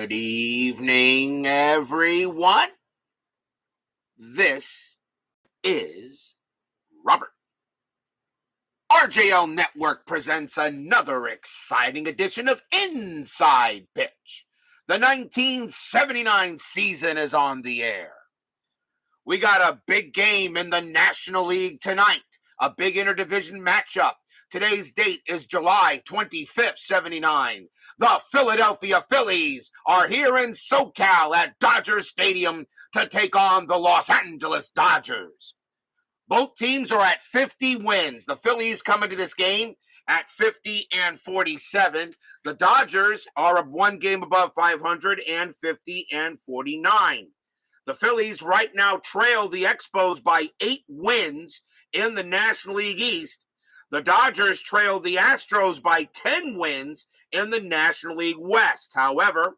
Good evening, everyone. This is Robert. RJL Network presents another exciting edition of Inside Pitch. The 1979 season is on the air. We got a big game in the National League tonight, a big interdivision matchup. Today's date is July 25th, 79. The Philadelphia Phillies are here in SoCal at Dodger Stadium to take on the Los Angeles Dodgers. Both teams are at 50 wins. The Phillies come into this game at 50-47. The Dodgers are one game above 500 and 50-49. The Phillies right now trail the Expos by 8 wins in the National League East. The Dodgers trail the Astros by 10 wins in the National League West. However,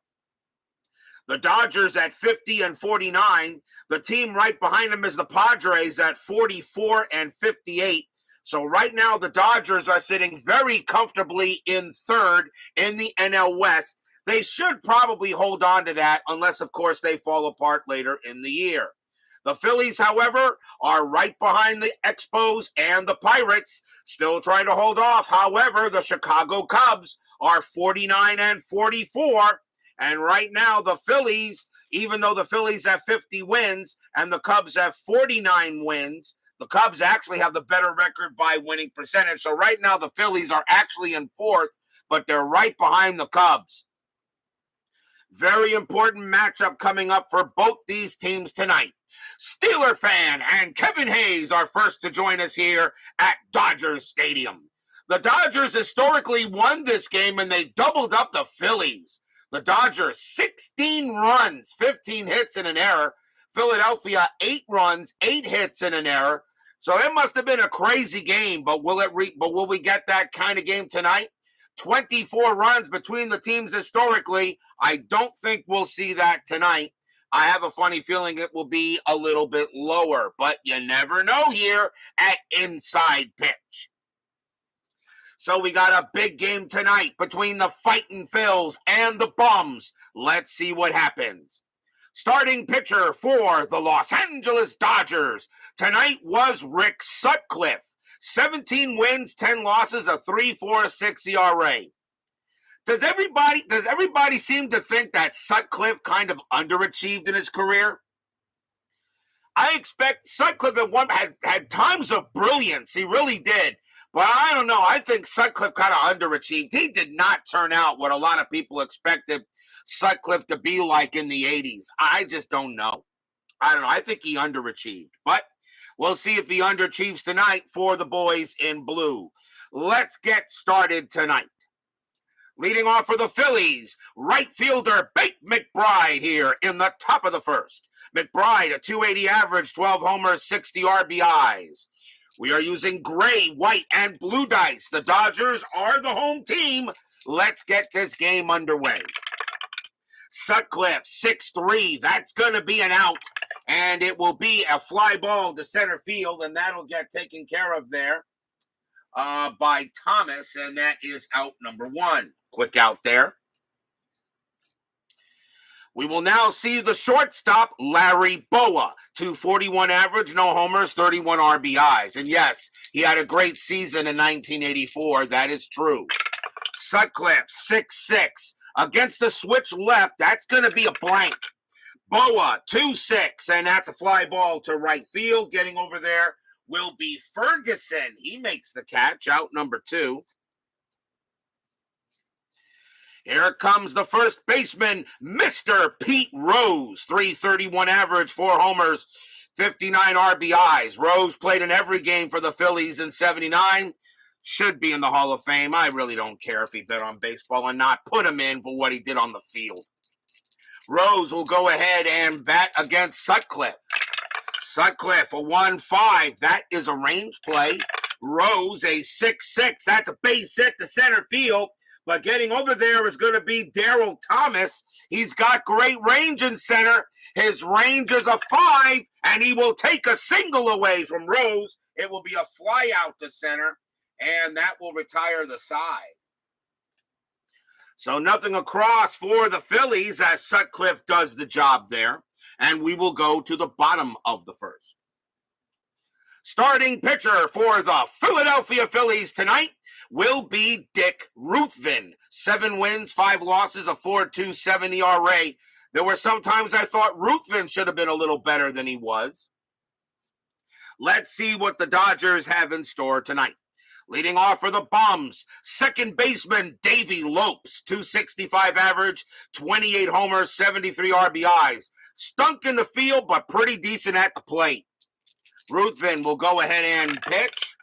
the Dodgers at 50-49. The team right behind them is the Padres at 44-58. So right now the Dodgers are sitting very comfortably in third in the NL West. They should probably hold on to that unless, of course, they fall apart later in the year. The Phillies, however, are right behind the Expos and the Pirates, still trying to hold off. However, the Chicago Cubs are 49-44. And right now, the Phillies, even though the Phillies have 50 wins and the Cubs have 49 wins, the Cubs actually have the better record by winning percentage. So right now, the Phillies are actually in fourth, but they're right behind the Cubs. Very important matchup coming up for both these teams tonight. Steeler fan and Kevin Hayes are first to join us here at Dodgers Stadium. The Dodgers historically won this game and they doubled up the Phillies. The Dodgers, 16 runs, 15 hits and an error. Philadelphia, 8 runs, 8 hits and an error. So it must have been a crazy game, but will we get that kind of game tonight? 24 runs between the teams historically. I don't think we'll see that tonight. I have a funny feeling it will be a little bit lower, but you never know here at Inside Pitch. So we got a big game tonight between the Fightin' Phils and the Bums. Let's see what happens. Starting pitcher for the Los Angeles Dodgers tonight was Rick Sutcliffe. 17 wins, 10 losses, a 3.46 ERA. Does everybody seem to think that Sutcliffe kind of underachieved in his career? I expect Sutcliffe had times of brilliance. He really did. But I don't know. I think Sutcliffe kind of underachieved. He did not turn out what a lot of people expected Sutcliffe to be like in the 80s. I just don't know. I don't know. I think he underachieved. But we'll see if he underachieves tonight for the boys in blue. Let's get started tonight. Leading off for the Phillies, right fielder Bate McBride here in the top of the first. McBride, a .280 average, 12 homers, 60 RBIs. We are using gray, white, and blue dice. The Dodgers are the home team. Let's get this game underway. Sutcliffe, 6'3". That's going to be an out. And it will be a fly ball to center field, and that'll get taken care of there by Thomas, and that is out number 1. Quick out there. We will now see the shortstop, Larry Bowa, .241 average, no homers, 31 RBIs. And yes, he had a great season in 1984. That is true. Sutcliffe, 6'6". Against the switch left, that's going to be a blank. Bowa, 2'6", and that's a fly ball to right field. Getting over there will be Ferguson. He makes the catch, out number 2. Here comes the first baseman, Mr. Pete Rose. .331 average, 4 homers, 59 RBIs. Rose played in every game for the Phillies in 79. Should be in the Hall of Fame. I really don't care if he bet on baseball or not. Put him in for what he did on the field. Rose will go ahead and bat against Sutcliffe. Sutcliffe, a 1-5. That is a range play. Rose, a 6'6". That's a base hit to center field. But getting over there is going to be Daryl Thomas. He's got great range in center. His range is a 5, and he will take a single away from Rose. It will be a fly out to center, and that will retire the side. So nothing across for the Phillies as Sutcliffe does the job there. And we will go to the bottom of the first. Starting pitcher for the Philadelphia Phillies tonight will be Dick Ruthven. 7 wins, 5 losses, a 4.27 ERA. There were some times I thought Ruthven should have been a little better than he was. Let's see what the Dodgers have in store tonight. Leading off for the Bums, second baseman Davey Lopes, 265 average, 28 homers, 73 RBIs. Stunk in the field, but pretty decent at the plate. Ruthven will go ahead and pitch.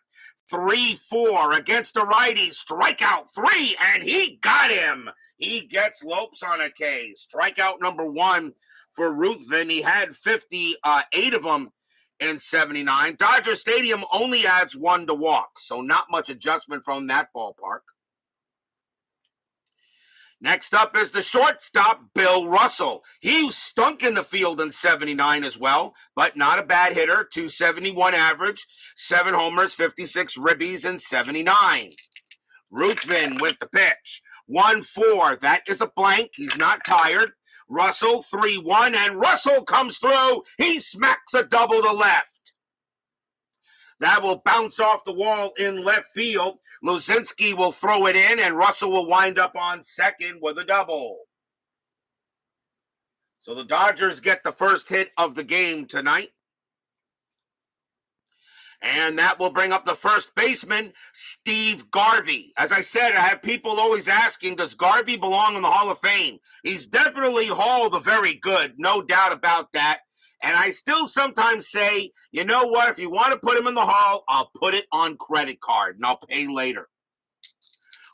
3-4 against a righty, strikeout 3, and he got him. He gets Lopes on a K. Strikeout number 1 for Ruthven. He had 58 of them in 79. Dodger Stadium only adds 1 to walk, so not much adjustment from that ballpark. Next up is the shortstop, Bill Russell. He stunk in the field in 79 as well, but not a bad hitter. 271 average, 7 homers, 56 ribbies in 79. Ruthven with the pitch. 1-4. That is a blank. He's not tired. Russell 3-1, and Russell comes through. He smacks a double to left. That will bounce off the wall in left field. Luzinski will throw it in, and Russell will wind up on second with a double. So the Dodgers get the first hit of the game tonight. And that will bring up the first baseman, Steve Garvey. As I said, I have people always asking, does Garvey belong in the Hall of Fame? He's definitely Hall the Very Good, no doubt about that. And I still sometimes say, you know what, if you want to put him in the Hall, I'll put it on credit card and I'll pay later.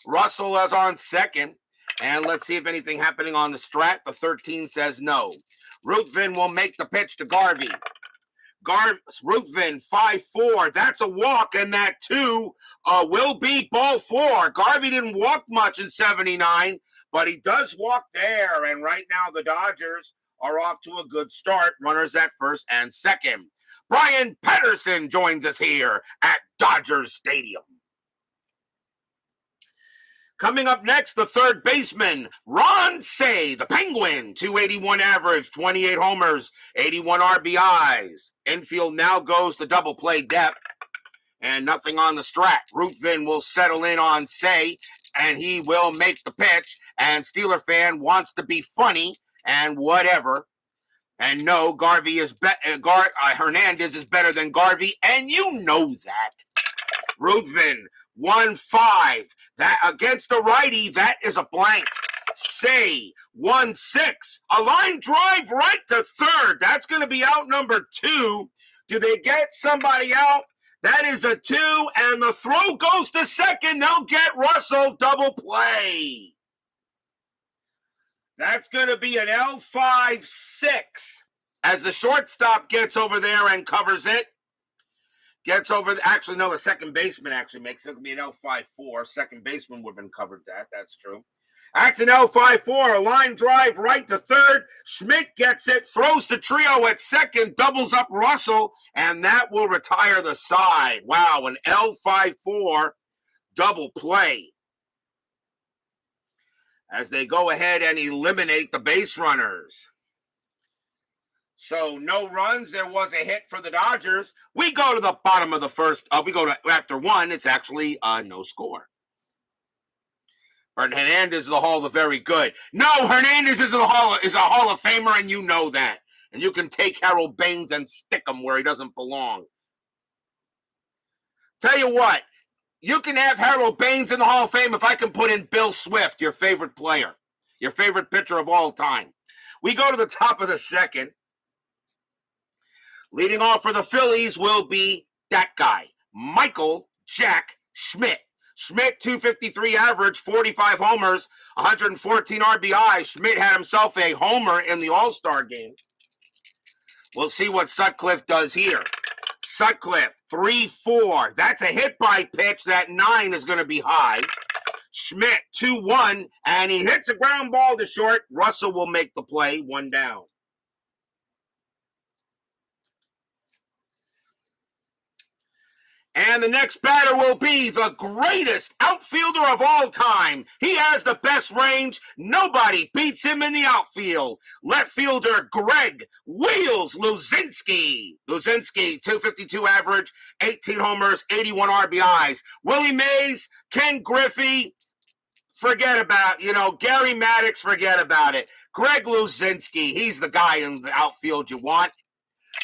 Russell is on second. And let's see if anything happening on the strat. The 13 says no. Ruthven will make the pitch to Garvey. Ruthven, 5-4. That's a walk, and that 2 will be ball 4. Garvey didn't walk much in 79, but he does walk there. And right now the Dodgers are off to a good start. Runners at first and second. Brian Patterson joins us here at Dodger Stadium. Coming up next, the third baseman, Ron Cey, the Penguin, 281 average, 28 homers, 81 RBIs. Infield now goes to double play depth, and nothing on the strat. Ruthven will settle in on Cey, and he will make the pitch, and Steeler fan wants to be funny and whatever. And no, Hernandez is better than Garvey, and you know that. Ruthven, 1-5. That against the righty, that is a blank. Cey, 1-6. A line drive right to third. That's going to be out number 2. Do they get somebody out? That is a 2, and the throw goes to second. They'll get Russell, double play. That's going to be an L5-6 as the shortstop gets over there and covers it. Actually, no, the second baseman actually makes it. It'll be an L5-4. Second baseman would have been covered that. That's true. That's an L5-4. A line drive right to third. Schmidt gets it, throws the trio at second, doubles up Russell, and that will retire the side. Wow, an L5-4 double play as they go ahead and eliminate the base runners. So no runs. There was a hit for the Dodgers. We go to the bottom of the first. We go to after 1. It's actually no score. Hernandez is the Hall of the Very Good. No, Hernandez is a Hall of Famer, and you know that. And you can take Harold Baines and stick him where he doesn't belong. Tell you what, you can have Harold Baines in the Hall of Fame if I can put in Bill Swift, your favorite player, your favorite pitcher of all time. We go to the top of the second. Leading off for the Phillies will be that guy, Michael Jack Schmidt. Schmidt, 253 average, 45 homers, 114 RBI. Schmidt had himself a homer in the All-Star game. We'll see what Sutcliffe does here. Sutcliffe, 3-4. That's a hit by pitch. That 9 is going to be high. Schmidt, 2-1, and he hits a ground ball to short. Russell will make the play, 1 down. And the next batter will be the greatest outfielder of all time. He has the best range. Nobody beats him in the outfield. Left fielder Greg Wheels Luzinski. Luzinski, 252 average, 18 homers, 81 RBIs. Willie Mays, Ken Griffey, forget about, Gary Maddox, forget about it. Greg Luzinski, he's the guy in the outfield you want.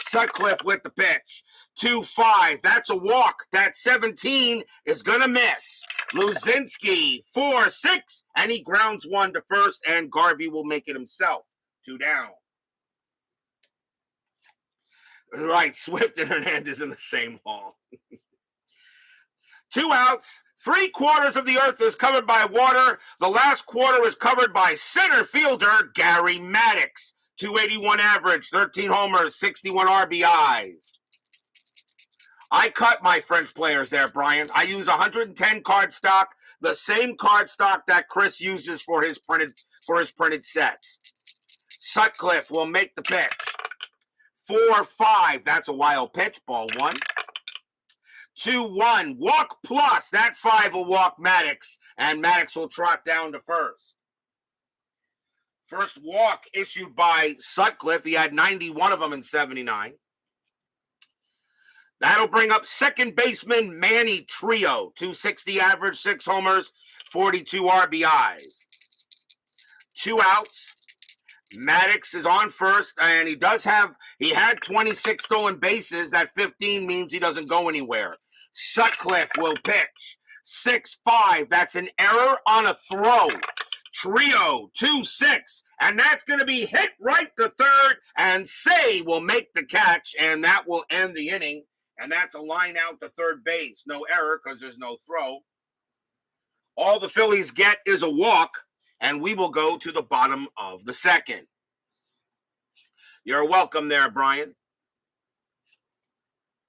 Sutcliffe with the pitch. 2-5. That's a walk. That 17 is going to miss. Luzinski, 4-6. And he grounds one to first, and Garvey will make it himself. 2 down. Right, Swift and Hernandez in the same hall. 2 outs. 3/4 of the earth is covered by water. The last quarter is covered by center fielder Gary Maddox. 281 average, 13 homers, 61 RBIs. I cut my French players there, Brian. I use 110 card stock, the same card stock that Chris uses for his printed sets. Sutcliffe will make the pitch. 4-5. That's a wild pitch. Ball 1. 2-1. Walk plus. That 5 will walk Maddox, and Maddox will trot down to first. First walk issued by Sutcliffe. He had 91 of them in 79. That'll bring up second baseman Manny Trio. 260 average, 6 homers, 42 RBIs. 2 outs. Maddox is on first, and he had 26 stolen bases. That 15 means he doesn't go anywhere. Sutcliffe will pitch. 6-5. That's an error on a throw. Trio, 2-6, and that's going to be hit right to third, and Say will make the catch, and that will end the inning, and that's a line out to third base. No error because there's no throw. All the Phillies get is a walk, and we will go to the bottom of the second. You're welcome there, Brian.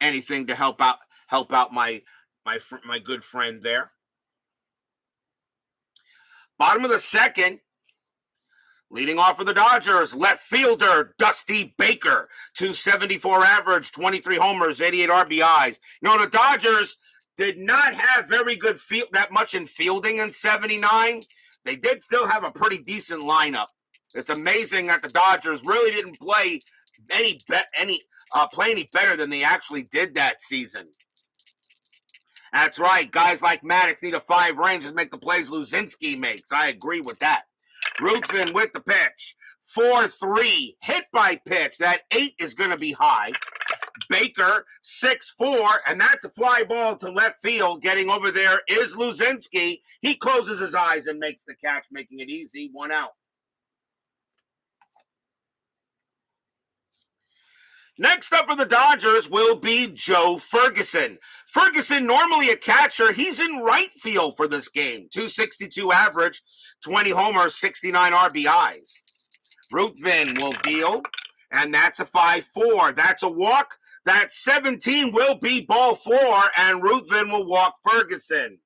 Anything to help out my good friend there. Bottom of the second, leading off for the Dodgers, left fielder Dusty Baker, 274 average, 23 homers, 88 RBIs. The Dodgers did not have very good that much in fielding in 79. They did still have a pretty decent lineup. It's amazing that the Dodgers really didn't play any better than they actually did that season. That's right. Guys like Maddox need a 5 range to make the plays Luzinski makes. I agree with that. Ruthven with the pitch. 4-3. Hit by pitch. That 8 is going to be high. Baker, 6-4. And that's a fly ball to left field. Getting over there is Luzinski. He closes his eyes and makes the catch, making it easy. 1 out. Next up for the Dodgers will be Joe Ferguson. Ferguson, normally a catcher, he's in right field for this game. 262 average, 20 homers, 69 RBIs. Ruthven will deal, and that's a 5-4. That's a walk. That 17 will be ball 4, and Ruthven will walk Ferguson.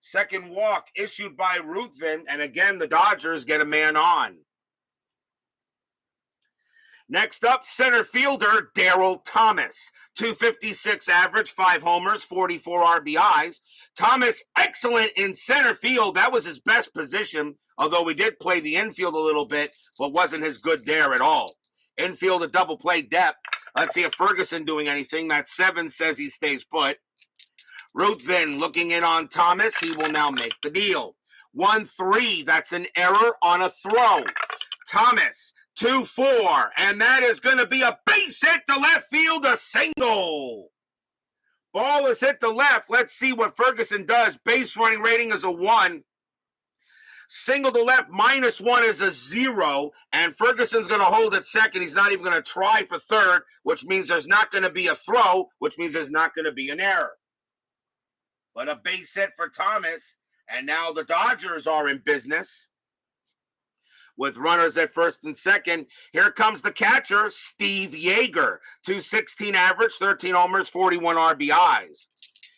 Second walk issued by Ruthven, and again, the Dodgers get a man on. Next up, center fielder Daryl Thomas. 256 average, 5 homers, 44 RBIs. Thomas, excellent in center field. That was his best position, although he did play the infield a little bit, but wasn't as good there at all. Infield, a double play depth. Let's see if Ferguson doing anything. That 7 says he stays put. Ruthven looking in on Thomas. He will now make the deal. 1-3. That's an error on a throw. Thomas, 2-4, and that is going to be a base hit to left field, a single. Ball is hit to left. Let's see what Ferguson does. Base running rating is a 1. Single to left, -1 is a 0, and Ferguson's going to hold at second. He's not even going to try for third, which means there's not going to be a throw, which means there's not going to be an error. But a base hit for Thomas, and now the Dodgers are in business with runners at first and second. Here comes the catcher, Steve Yeager. 216 average, 13 homers, 41 RBIs.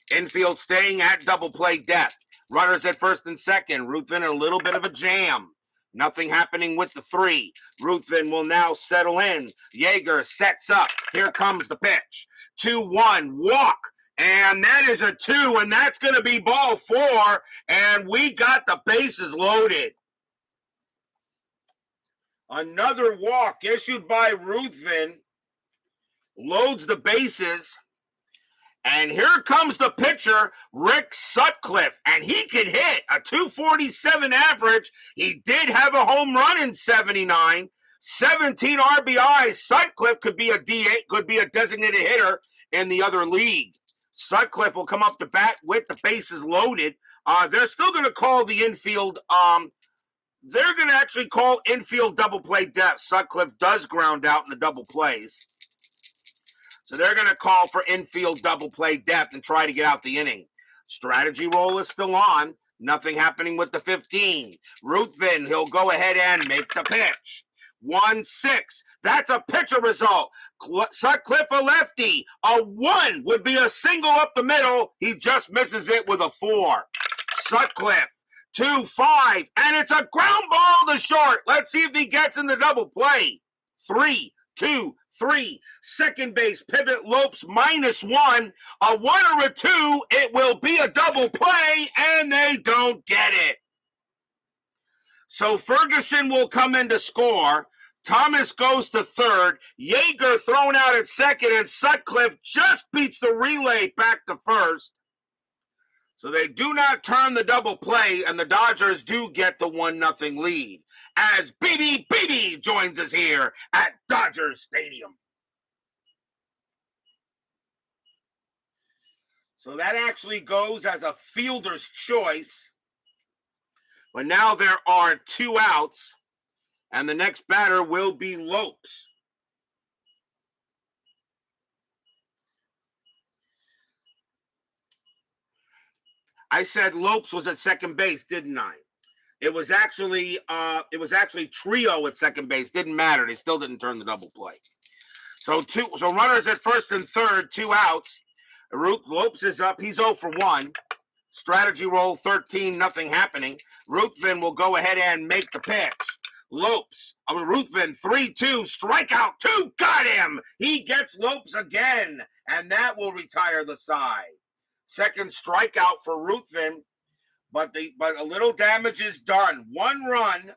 Infield staying at double play depth. Runners at first and second. Ruthven a little bit of a jam. Nothing happening with the 3. Ruthven will now settle in. Yeager sets up. Here comes the pitch. 2-1, walk. And that is a 2, and that's going to be ball 4, and we got the bases loaded. Another walk issued by Ruthven loads the bases. And here comes the pitcher, Rick Sutcliffe, and he can hit a 247 average. He did have a home run in 79, 17 RBIs. Sutcliffe could be a D8, could be a designated hitter in the other league. Sutcliffe will come up to bat with the bases loaded. They're still going to call the infield. They're going to actually call infield double play depth. Sutcliffe does ground out in the double plays. So they're going to call for infield double play depth and try to get out the inning. Strategy roll is still on. Nothing happening with the 15. Ruthven, he'll go ahead and make the pitch. 1-6. That's a pitcher result. Sutcliffe a lefty. A 1 would be a single up the middle. He just misses it with a 4. Sutcliffe 2-5. And it's a ground ball to short. Let's see if he gets in the double play. 3-2-3. Second base pivot Lopes -1. A 1 or a 2. It will be a double play, and they don't get it. So Ferguson will come in to score. Thomas goes to third. Yeager thrown out at second, and Sutcliffe just beats the relay back to first. So they do not turn the double play, and the Dodgers do get the 1-0 lead. As BB joins us here at Dodger Stadium. So that actually goes as a fielder's choice. But now there are 2 outs, and the next batter will be Lopes. I said Lopes was at second base, didn't I? It was actually Trio at second base. Didn't matter. They still didn't turn the double play. So runners at first and third, 2 outs. Lopes is up. He's 0 for 1. Strategy roll 13, nothing happening. Ruthven will go ahead and make the pitch. Ruthven 3-2, strikeout 2, got him. He gets Lopes again, and that will retire the side. Second strikeout for Ruthven. But a little damage is done. 1 run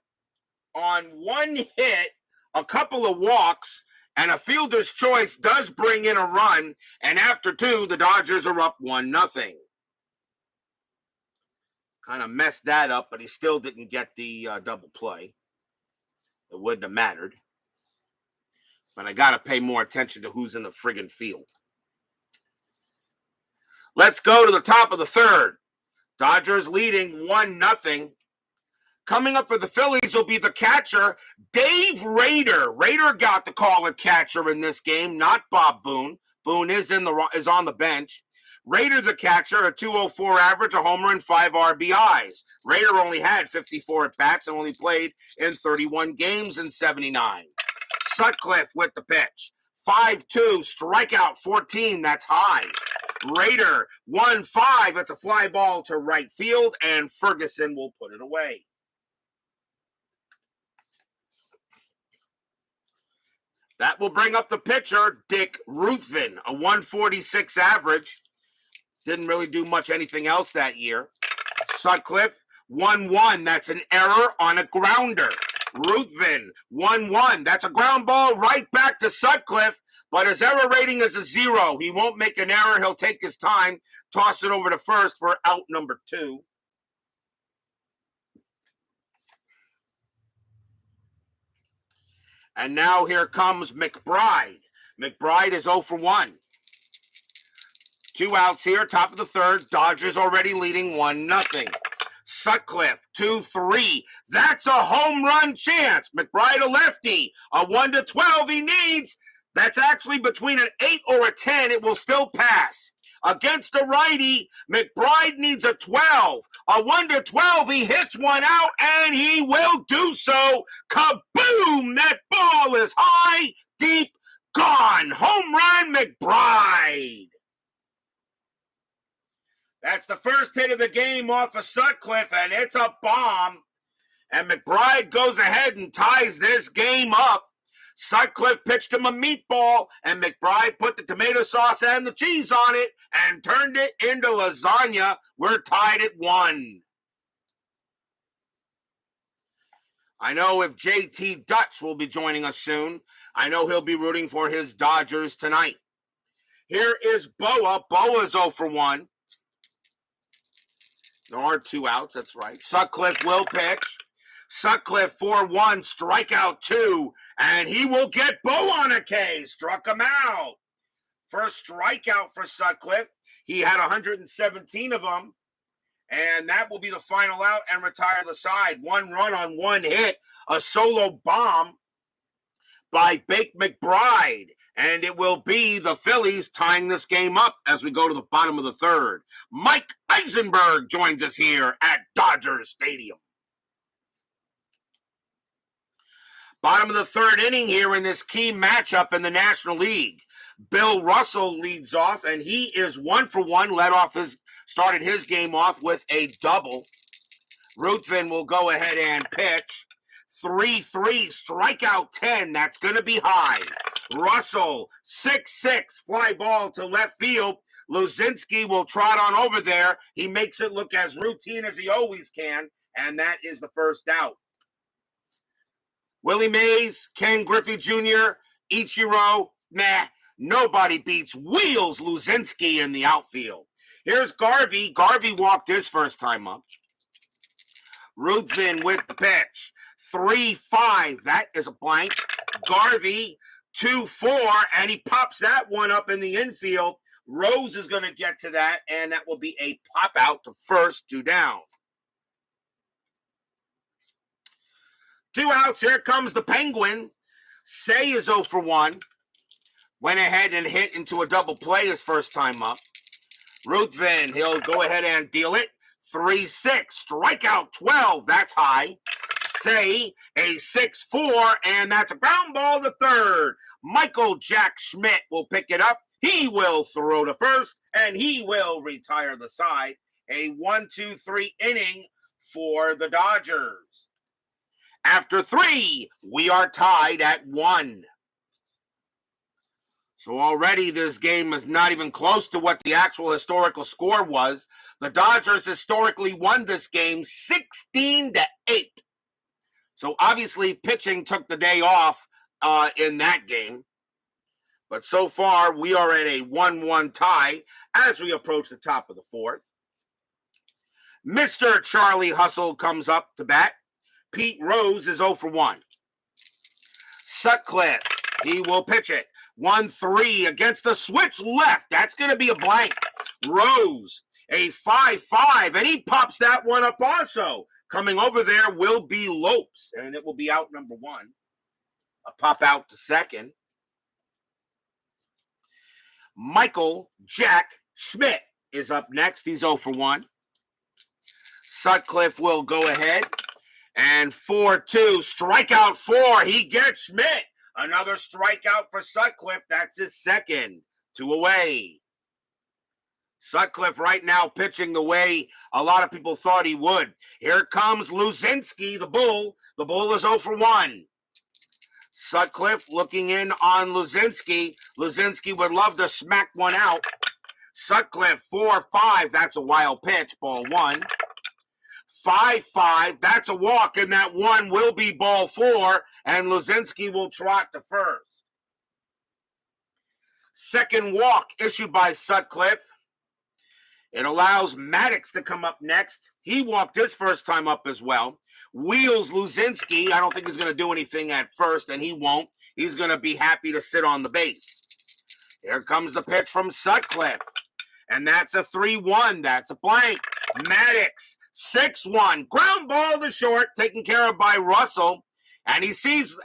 on 1 hit, a couple of walks, and a fielder's choice does bring in a run. And after 2, the Dodgers are up 1-0. Kind of messed that up, but he still didn't get the double play. It wouldn't have mattered. But I got to pay more attention to who's in the friggin' field. Let's go to the top of the third. Dodgers leading 1-0. Coming up for the Phillies will be the catcher, Dave Rader. Rader got the call at catcher in this game, not Bob Boone. Boone is on the bench. Rader, the catcher, a 204 average, a homer, and 5 RBIs. Rader only had 54 at-bats and only played in 31 games in 79. Sutcliffe with the pitch. 5-2, strikeout 14, that's high. Rader, 1-5, it's a fly ball to right field, and Ferguson will put it away. That will bring up the pitcher, Dick Ruthven, a 146 average. Didn't really do much anything else that year. Sutcliffe, 1-1, that's an error on a grounder. Ruthven, 1-1, that's a ground ball right back to Sutcliffe. But his error rating is a 0. He won't make an error. He'll take his time, toss it over to first for out number 2. And now here comes McBride. McBride is 0 for 1. 2 outs here, top of the third. Dodgers already leading 1-0. Sutcliffe, 2-3. That's a home run chance. McBride a lefty. A 1-12 he needs. That's actually between an 8 or a 10. It will still pass. Against a righty, McBride needs a 12. A 1-12, he hits one out, and he will do so. Kaboom! That ball is high, deep, gone. Home run, McBride. That's the first hit of the game off of Sutcliffe, and it's a bomb. And McBride goes ahead and ties this game up. Sutcliffe pitched him a meatball, and McBride put the tomato sauce and the cheese on it and turned it into lasagna. We're tied at 1. I know if JT Dutch will be joining us soon. I know he'll be rooting for his Dodgers tonight. Here is Boa. Boa's 0 for 1. There are 2 outs, that's right. Sutcliffe will pitch. Sutcliffe 4-1, strikeout 2, and he will get Bo on a K. Struck him out. First strikeout for Sutcliffe. He had 117 of them, and that will be the final out and retire the side. 1 run on 1 hit, a solo bomb by Bake McBride, and it will be the Phillies tying this game up as we go to the bottom of the 3rd. Mike Eisenberg joins us here at Dodger Stadium. Bottom of the 3rd inning here in this key matchup in the National League. Bill Russell leads off, and he is 1 for 1. Started his game off with a double. Ruthven will go ahead and pitch. 3-3, strikeout 10. That's going to be high. Russell, 6-6, fly ball to left field. Luzinski will trot on over there. He makes it look as routine as he always can, and that is the first out. Willie Mays, Ken Griffey Jr., Ichiro, nobody beats Wheels Luzinski in the outfield. Here's Garvey. Garvey walked his first time up. Ruthven with the pitch. 3-5, that is a blank. Garvey, 2-4, and he pops that one up in the infield. Rose is going to get to that, and that will be a pop out to first, 2 down. 2 outs, here comes the Penguin. Say is 0 for 1. Went ahead and hit into a double play his first time up. Ruthven, he'll go ahead and deal it. 3-6, strikeout 12, that's high. Say, a 6-4, and that's a ground ball to third. Michael Jack Schmidt will pick it up. He will throw to first, and he will retire the side. A 1-2-3 inning for the Dodgers. After 3, we are tied at 1. So already this game is not even close to what the actual historical score was. The Dodgers historically won this game 16-8. So obviously pitching took the day off in that game. But so far we are at a 1-1 tie as we approach the top of the 4th. Mr. Charlie Hustle comes up to bat. Pete Rose is 0 for 1. Sutcliffe, he will pitch it. 1-3 against the switch left. That's going to be a blank. Rose, a 5-5, and he pops that one up also. Coming over there will be Lopes, and it will be out number 1. A pop out to second. Michael Jack Schmidt is up next. He's 0 for 1. Sutcliffe will go ahead. And 4-2, strikeout 4. He gets Schmidt. Another strikeout for Sutcliffe. That's his second. 2 away. Sutcliffe right now pitching the way a lot of people thought he would. Here comes Luzinski, the Bull. The Bull is 0 for 1. Sutcliffe looking in on Luzinski. Luzinski would love to smack one out. Sutcliffe, 4-5. That's a wild pitch. Ball 1. 5-5, that's a walk, and that one will be ball 4, and Luzinski will trot to first. Second walk issued by Sutcliffe. It allows Maddox to come up next. He walked his first time up as well. Wheels Luzinski. I don't think he's going to do anything at first, and he won't. He's going to be happy to sit on the base. Here comes the pitch from Sutcliffe. And that's a 3-1. That's a blank. Maddox, 6-1. Ground ball to short, taken care of by Russell. And he sees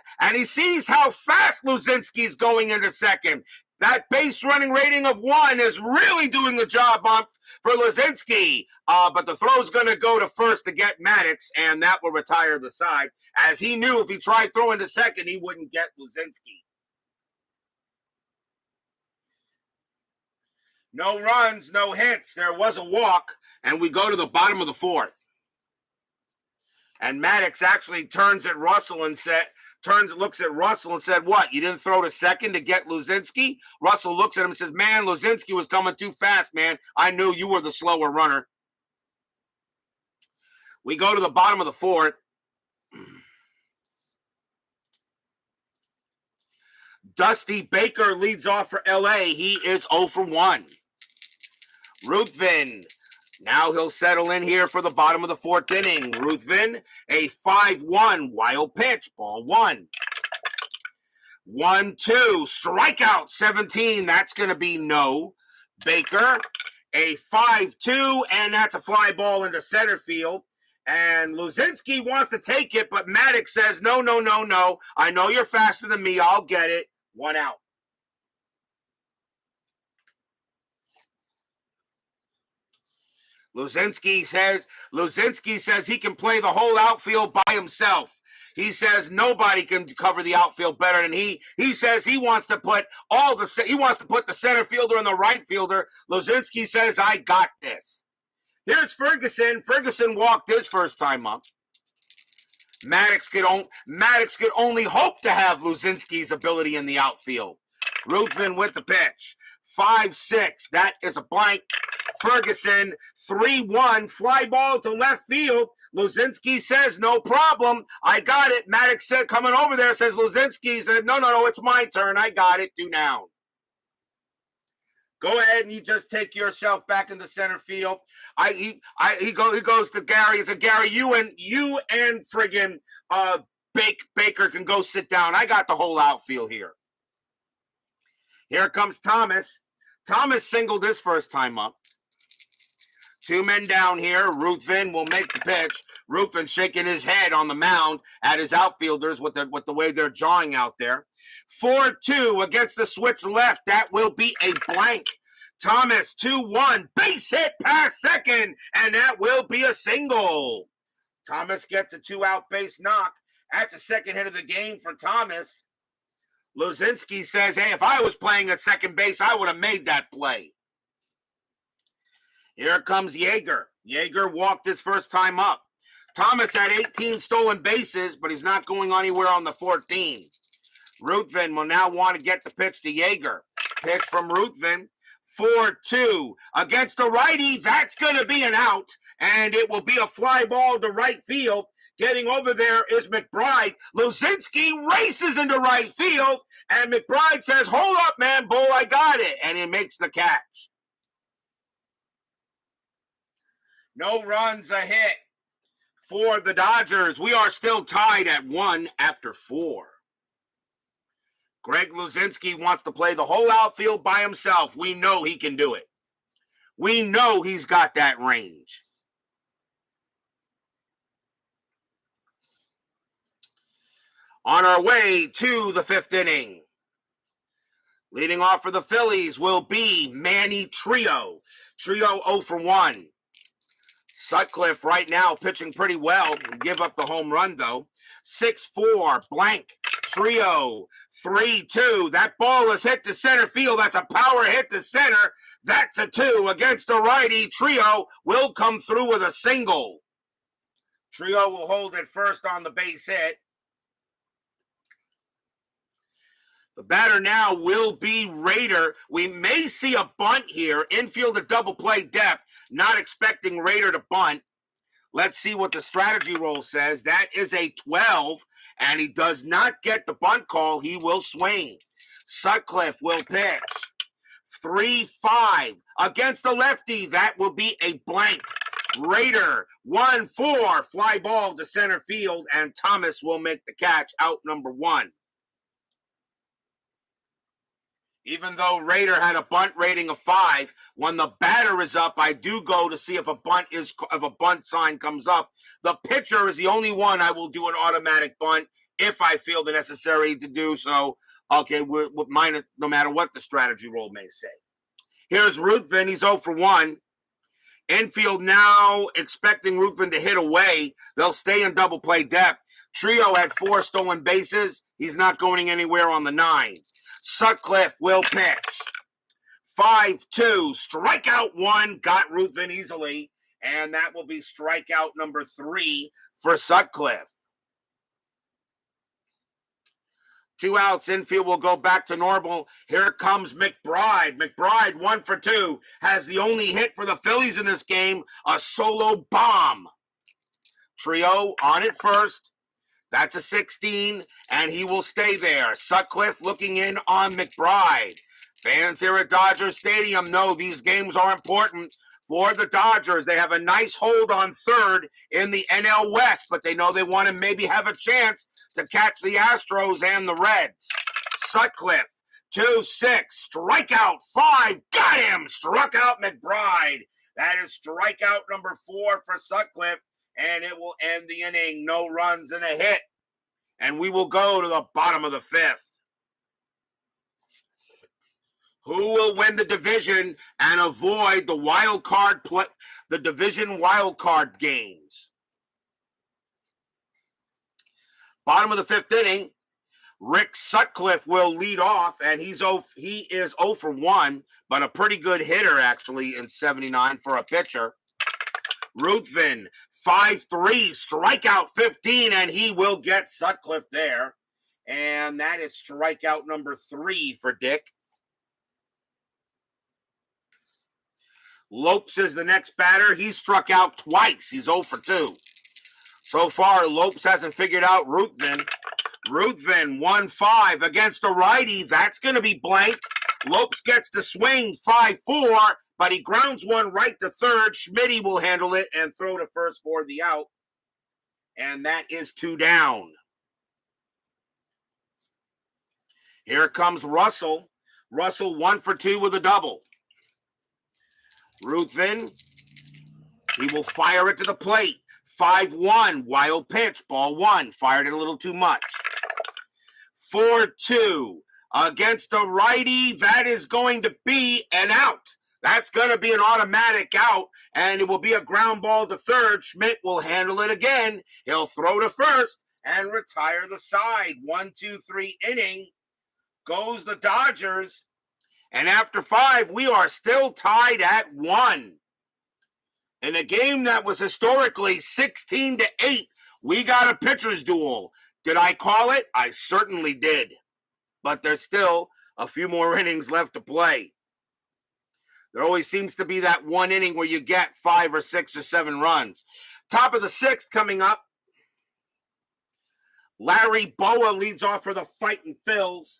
how fast Luzinski's going into second. That base running rating of 1 is really doing the job for Luzinski. But the throw's going to go to first to get Maddox, and that will retire the side, as he knew if he tried throwing to second, he wouldn't get Luzinski. No runs, no hits. There was a walk, and we go to the bottom of the 4th. And Maddox actually turns at Russell and looks at Russell and said, what, you didn't throw to second to get Luzinski? Russell looks at him and says, man, Luzinski was coming too fast, man. I knew you were the slower runner. We go to the bottom of the fourth. Dusty Baker leads off for L.A. He is 0 for 1. Ruthven, now he'll settle in here for the bottom of the fourth inning. Ruthven, a 5-1 wild pitch, ball 1. 1-2, strikeout 17. That's going to be no. Baker, a 5-2, and that's a fly ball into center field. And Luzinski wants to take it, but Maddox says, no. I know you're faster than me. I'll get it. 1 out. Luzinski says he can play the whole outfield by himself. He says nobody can cover the outfield better than he. He says he wants to put the center fielder and the right fielder. Luzinski says, I got this. Here's Ferguson. Ferguson walked his first time up. Maddox could only hope to have Luzinski's ability in the outfield. Ruthven with the pitch. 5-6. That is a blank. Ferguson, 3-1. Fly ball to left field. Luzinski says, no problem. I got it. Maddox said, coming over there, says Luzinski said, no, it's my turn. I got it. Do now. Go ahead and you just take yourself back into center field. He goes to Gary and said, Gary, you and friggin' Baker can go sit down. I got the whole outfield here. Here comes Thomas. Thomas singled his first time up. 2 men down here. Ruthven will make the pitch. Ruthven shaking his head on the mound at his outfielders with the way they're jawing out there. 4-2 against the switch left. That will be a blank. Thomas, 2-1. Base hit past second, and that will be a single. Thomas gets a 2-out base knock. That's the second hit of the game for Thomas. Luzinski says, hey, if I was playing at second base, I would have made that play. Here comes Yeager. Yeager walked his first time up. Thomas had 18 stolen bases, but he's not going anywhere on the 14. Ruthven will now want to get the pitch to Yeager. Pitch from Ruthven. 4-2 against the righty. That's going to be an out, and it will be a fly ball to right field. Getting over there is McBride. Luzinski races into right field, and McBride says, hold up, man, Bull, I got it. And he makes the catch. No runs, a hit for the Dodgers. We are still tied at 1 after 4. Greg Luzinski wants to play the whole outfield by himself. We know he can do it. We know he's got that range. On our way to the 5th inning. Leading off for the Phillies will be Manny Trio. Trio 0 for 1. Sutcliffe right now pitching pretty well. We give up the home run, though. 6-4, blank. Trio, 3-2. That ball is hit to center field. That's a power hit to center. That's a 2 against the righty. Trio will come through with a single. Trio will hold it first on the base hit. The batter now will be Rader. We may see a bunt here. Infield a double play depth. Not expecting Rader to bunt. Let's see what the strategy roll says. That is a 12, and he does not get the bunt call. He will swing. Sutcliffe will pitch. 3-5 against the lefty. That will be a blank. Rader, 1-4, fly ball to center field, and Thomas will make the catch, out number 1. Even though Rader had a bunt rating of 5, when the batter is up, I do go to see if a bunt sign comes up. The pitcher is the only one I will do an automatic bunt if I feel the necessary to do so. Okay, we're mine, no matter what the strategy roll may say. Here's Ruthven. He's 0 for 1. Infield now expecting Ruthven to hit away. They'll stay in double play depth. Trio had 4 stolen bases. He's not going anywhere on the 9. Sutcliffe will pitch. 5-2, strikeout 1, got Ruthven easily, and that will be strikeout number 3 for Sutcliffe. 2 outs. Infield will go back to normal. Here comes McBride. McBride, 1 for 2, has the only hit for the Phillies in this game, a solo bomb. Trio on at first. That's a 16, and he will stay there. Sutcliffe looking in on McBride. Fans here at Dodger Stadium know these games are important for the Dodgers. They have a nice hold on third in the NL West, but they know they want to maybe have a chance to catch the Astros and the Reds. Sutcliffe, 2-6, strikeout 5, got him, struck out McBride. That is strikeout number 4 for Sutcliffe, and it will end the inning. No runs and a hit. And we will go to the bottom of the 5th. Who will win the division and avoid the division wild card games? Bottom of the 5th inning, Rick Sutcliffe will lead off, and he is 0 for 1, but a pretty good hitter actually in 79 for a pitcher. Ruthven, 5-3, strikeout 15, and he will get Sutcliffe there. And that is strikeout number 3 for Dick. Lopes is the next batter. He struck out twice. He's 0 for 2. So far, Lopes hasn't figured out Ruthven. Ruthven, 1-5 against a righty. That's going to be blank. Lopes gets to swing 5-4, but he grounds one right to third. Schmidt will handle it and throw to first for the out. And that is 2 down. Here comes Russell. Russell 1 for 2 with a double. Ruthven, he will fire it to the plate. 5-1, wild pitch, ball 1, fired it a little too much. 4-2, against a righty, that is going to be an out. That's going to be an automatic out, and it will be a ground ball to third. Schmidt will handle it again. He'll throw to first and retire the side. 1-2-3 inning goes the Dodgers. And after 5, we are still tied at 1. In a game that was historically 16-8, we got a pitcher's duel. Did I call it? I certainly did. But there's still a few more innings left to play. There always seems to be that one inning where you get 5 or 6 or 7 runs. Top of the 6th coming up. Larry Boa leads off for the Fightin' Phils.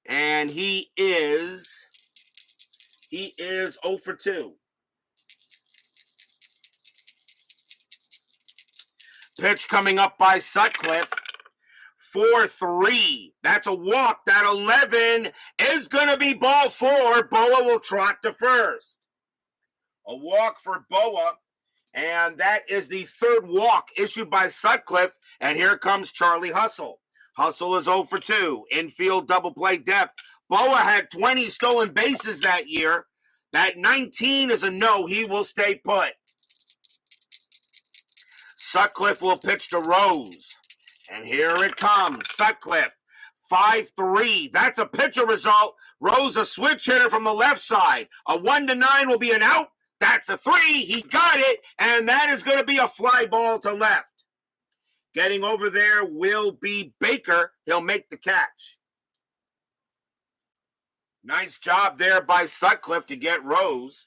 And he is 0 for 2. Pitch coming up by Sutcliffe. 4-3. That's a walk. That 11 is going to be ball 4. Boa will trot to first. A walk for Boa. And that is the 3rd walk issued by Sutcliffe. And here comes Charlie Hustle. Hustle is 0 for 2. Infield double play depth. Boa had 20 stolen bases that year. That 19 is a no. He will stay put. Sutcliffe will pitch to Rose. And here it comes. Sutcliffe, 5-3. That's a pitcher result. Rose, a switch hitter from the left side. A 1-9 will be an out. That's a 3. He got it. And that is going to be a fly ball to left. Getting over there will be Baker. He'll make the catch. Nice job there by Sutcliffe to get Rose.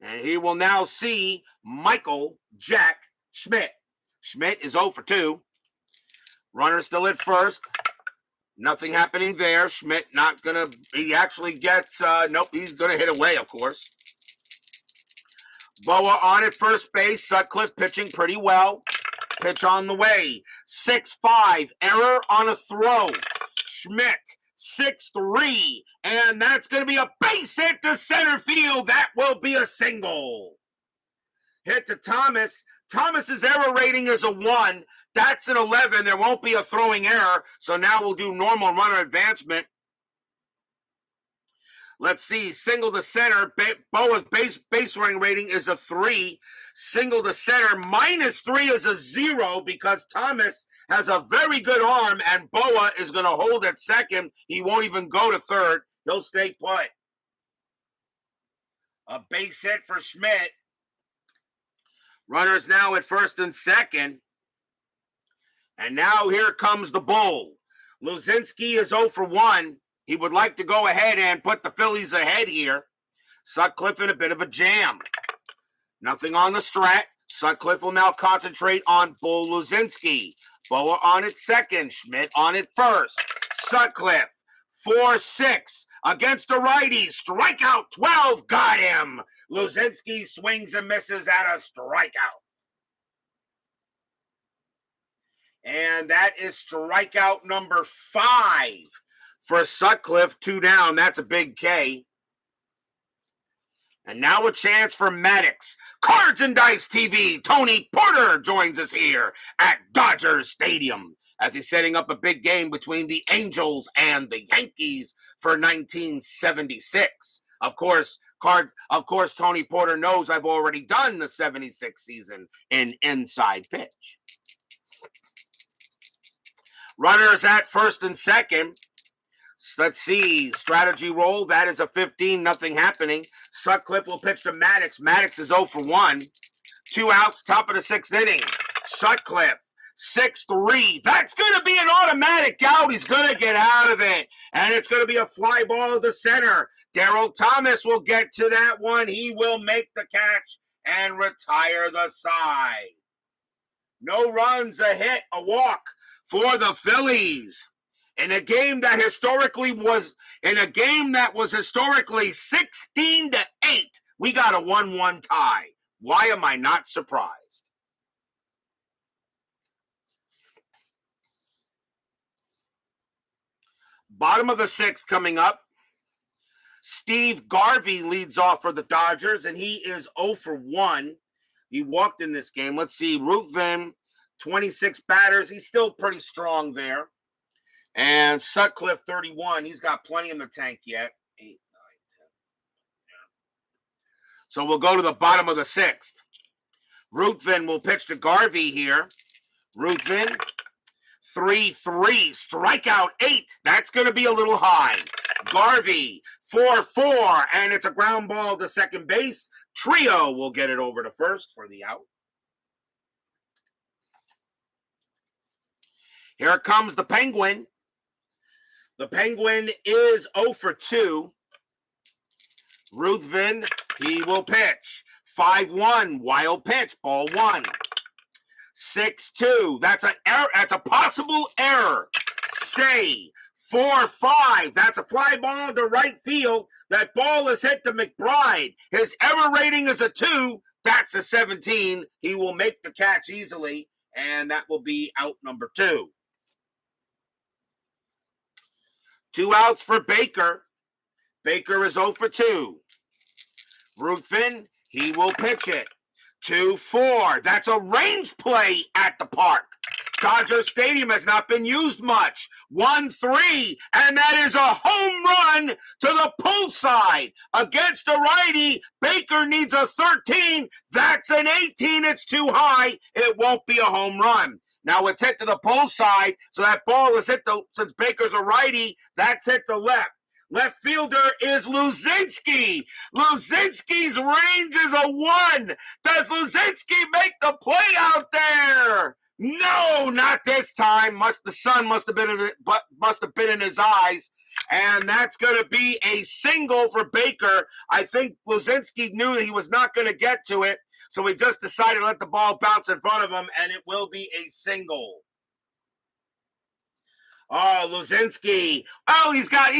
And he will now see Michael Jack Schmidt. Schmidt is 0 for 2. Runner still at first. Nothing happening there. Schmidt not going to, he actually gets, nope, he's going to hit away, of course. Boa on at first base. Sutcliffe pitching pretty well. Pitch on the way. 6-5. Error on a throw. Schmidt, 6-3. And that's going to be a base hit to center field. That will be a single. Hit to Thomas. Thomas's error rating is a 1. That's an 11. There won't be a throwing error. So now we'll do normal runner advancement. Let's see, single to center, Boa's base running rating is a 3. Single to center, -3 is a 0 because Thomas has a very good arm and Boa is going to hold at second. He won't even go to third. He'll stay put. A base hit for Schmidt. Runners now at first and second. And now here comes the bull. Luzinski is 0 for 1. He would like to go ahead and put the Phillies ahead here. Sutcliffe in a bit of a jam. Nothing on the strat. Sutcliffe will now concentrate on Bull Luzinski. Boa on it second. Schmidt on it first. Sutcliffe, 4-6 against a righty. Strikeout 12. Got him. Luzinski swings and misses at a strikeout. And that is strikeout number 5 for Sutcliffe. 2 down. That's a big K. And now a chance for Maddox. Cards and Dice TV. Tony Porter joins us here at Dodger Stadium as he's setting up a big game between the Angels and the Yankees for 1976. Of course, Tony Porter knows I've already done the 76 season in Inside Pitch. Runners at first and second. Let's see. Strategy roll. That is a 15. Nothing happening. Sutcliffe will pitch to Maddox. Maddox is 0 for 1. 2 outs. Top of the 6th inning. Sutcliffe. 6-3. That's going to be an automatic out. He's going to get out of it. And it's going to be a fly ball to center. Daryl Thomas will get to that one. He will make the catch and retire the side. No runs, a hit, a walk for the Phillies. In a game that was historically 16-8, we got a 1-1 tie. Why am I not surprised? Bottom of the 6th coming up. Steve Garvey leads off for the Dodgers, and he is 0 for 1. He walked in this game. Let's see. Ruthven, 26 batters. He's still pretty strong there. And Sutcliffe, 31. He's got plenty in the tank yet. 8, 9, 10. Yeah. So we'll go to the bottom of the 6th. Ruthven will pitch to Garvey here. Ruthven, 3-3. Strikeout 8. That's going to be a little high. Garvey, 4-4. And it's a ground ball to second base. Trio will get it over to first for the out. Here comes the Penguin. The Penguin is 0 for 2. Ruthven, he will pitch. 5-1, wild pitch, ball 1. 6-2, that's an error. That's a possible error. Say, 4-5, that's a fly ball to right field. That ball is hit to McBride. His error rating is a 2. That's a 17. He will make the catch easily, and that will be out number 2. 2 outs for Baker. Baker is 0 for 2. Ruthven, he will pitch it. 2-4. That's a range play at the park. Dodger Stadium has not been used much. 1-3, and that is a home run to the pull side. Against a righty, Baker needs a 13. That's an 18. It's too high. It won't be a home run. Now it's hit to the pull side, so that ball is hit since Baker's a righty, that's hit the left. Left fielder is Luzinski. Luzinski's range is a 1. Does Luzinski make the play out there? No, not this time. The sun must have been in his eyes. And that's going to be a single for Baker. I think Luzinski knew that he was not going to get to it. So he just decided to let the ball bounce in front of him, and it will be a single. Oh, Luzinski. Oh, he's not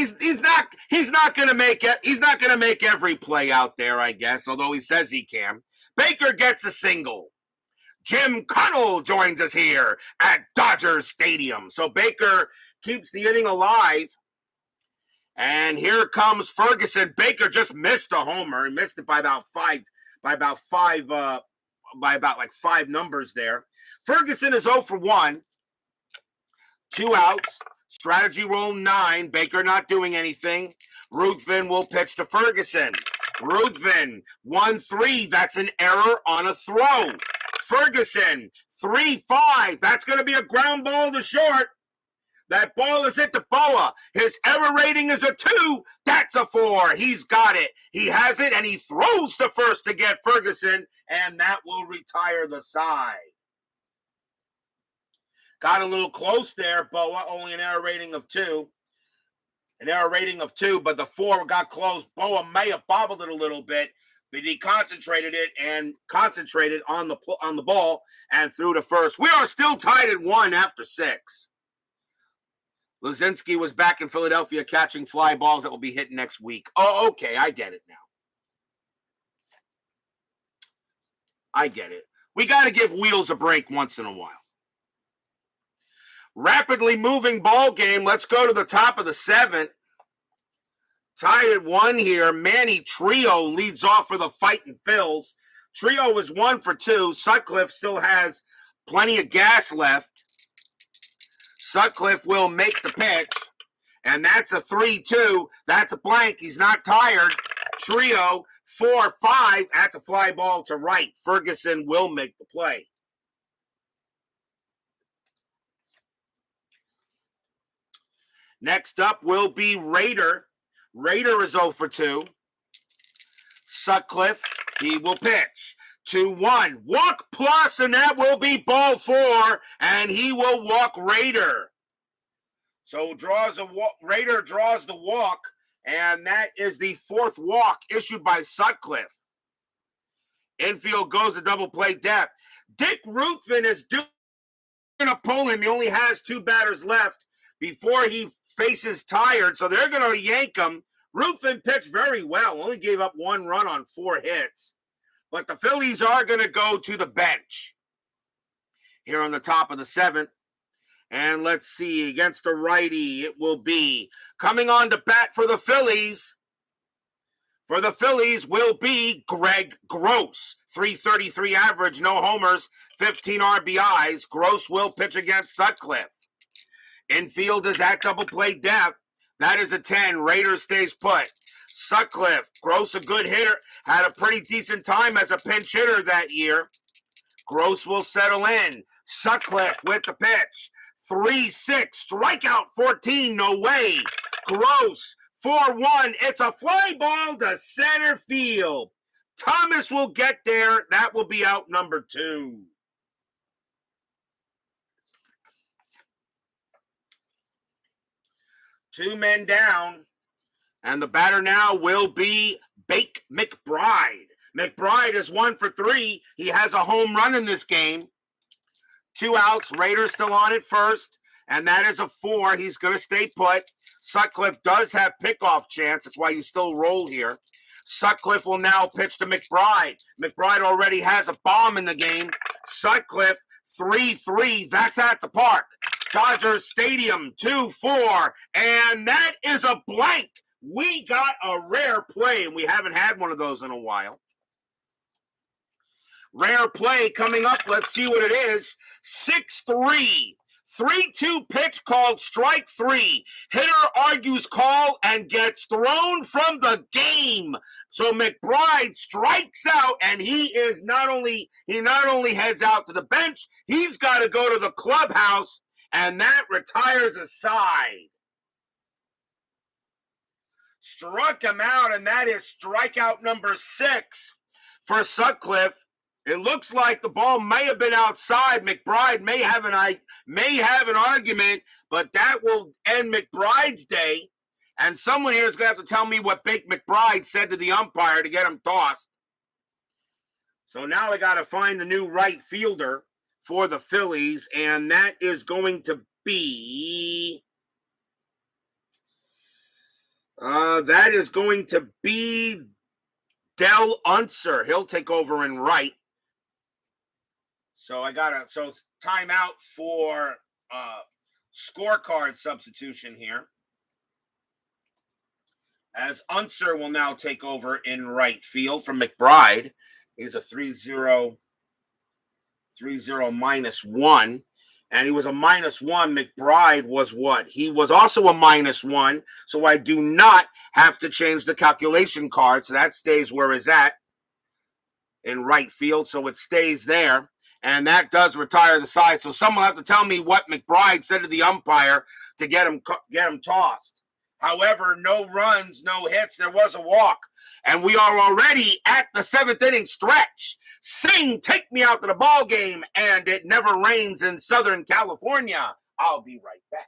going to make it. He's not going to make every play out there, I guess, although he says he can. Baker gets a single. Jim Connell joins us here at Dodger Stadium. So Baker keeps the inning alive. And here comes Ferguson. Baker just missed a homer. He missed it by about five numbers there. Ferguson is 0 for 1. 2 outs. Strategy roll 9. Baker not doing anything. Ruthven will pitch to Ferguson. Ruthven, 1-3. That's an error on a throw. Ferguson, 3-5. That's going to be a ground ball to short. That ball is hit to Boa. His error rating is a 2. That's a 4. He's got it. He has it, and he throws to first to get Ferguson, and that will retire the side. Got a little close there, Boa, only an error rating of 2. An error rating of 2, but the 4 got close. Boa may have bobbled it a little bit, but he concentrated on the ball and threw to first. We are still tied at 1 after 6. Luzinski was back in Philadelphia catching fly balls that will be hit next week. Oh, okay, I get it now. I get it. We got to give wheels a break once in a while. Rapidly moving ball game. Let's go to the top of the 7th. Tied at 1 here. Manny Trio leads off for the Fightin' Phils. Trio is 1 for 2. Sutcliffe still has plenty of gas left. Sutcliffe will make the pitch, and that's a 3-2. That's a blank. He's not tired. Trio, 4-5. That's a fly ball to right. Ferguson will make the play. Next up will be Rader. Rader is 0 for 2. Sutcliffe, he will pitch. 2-1. Walk plus, and that will be ball 4, and he will walk Rader. So Rader draws the walk, and that is the 4th walk issued by Sutcliffe. Infield goes to double play depth. Dick Ruthven is going to pull him. He only has 2 batters left before he faces tired, so they're going to yank him. Ruthven pitched very well, only gave up 1 run on 4 hits. But the Phillies are going to go to the bench here on the top of the 7th. And let's see, against a righty, it will be coming on to bat for the Phillies. For the Phillies will be Greg Gross. 333 average, no homers, 15 RBIs. Gross will pitch against Sutcliffe. Infield is at double play depth. That is a 10. Raiders stays put. Sutcliffe, Gross a good hitter, had a pretty decent time as a pinch hitter that year. Gross will settle in. Sutcliffe with the pitch. 3-6, strikeout 14, no way. Gross, 4-1, it's a fly ball to center field. Thomas will get there. That will be out number 2. Two men down. And the batter now will be Bake McBride. McBride is 1 for 3. He has a home run in this game. 2 outs. Raiders still on at first. And that is a 4. He's going to stay put. Sutcliffe does have pickoff chance. That's why you still roll here. Sutcliffe will now pitch to McBride. McBride already has a bomb in the game. Sutcliffe, 3-3. That's at the park. Dodgers Stadium, 2-4. And that is a blank. We got a rare play, and we haven't had one of those in a while. Rare play coming up. Let's see what it is. 6-3. 3-2 pitch called strike 3. Hitter argues call and gets thrown from the game. So McBride strikes out, and he not only heads out to the bench, he's got to go to the clubhouse, and that retires a side. Struck him out, and that is strikeout number 6 for Sutcliffe. It looks like the ball may have been outside. McBride may have an argument, but that will end McBride's day. And someone here is going to have to tell me what Bake McBride said to the umpire to get him tossed. So now I got to find a new right fielder for the Phillies, and that is going to be... Del Unser. He'll take over in right. So it's timeout for scorecard substitution here. As Unser will now take over in right field from McBride. He's a 3-0 -1. And he was a -1. McBride was what? He was also a -1. So I do not have to change the calculation card. So that stays where it's at in right field. So it stays there. And that does retire the side. So someone will have to tell me what McBride said to the umpire to get him tossed. However, no runs, no hits. There was a walk. And we are already at the 7th inning stretch. Sing, take me out to the ball game. And it never rains in Southern California. I'll be right back.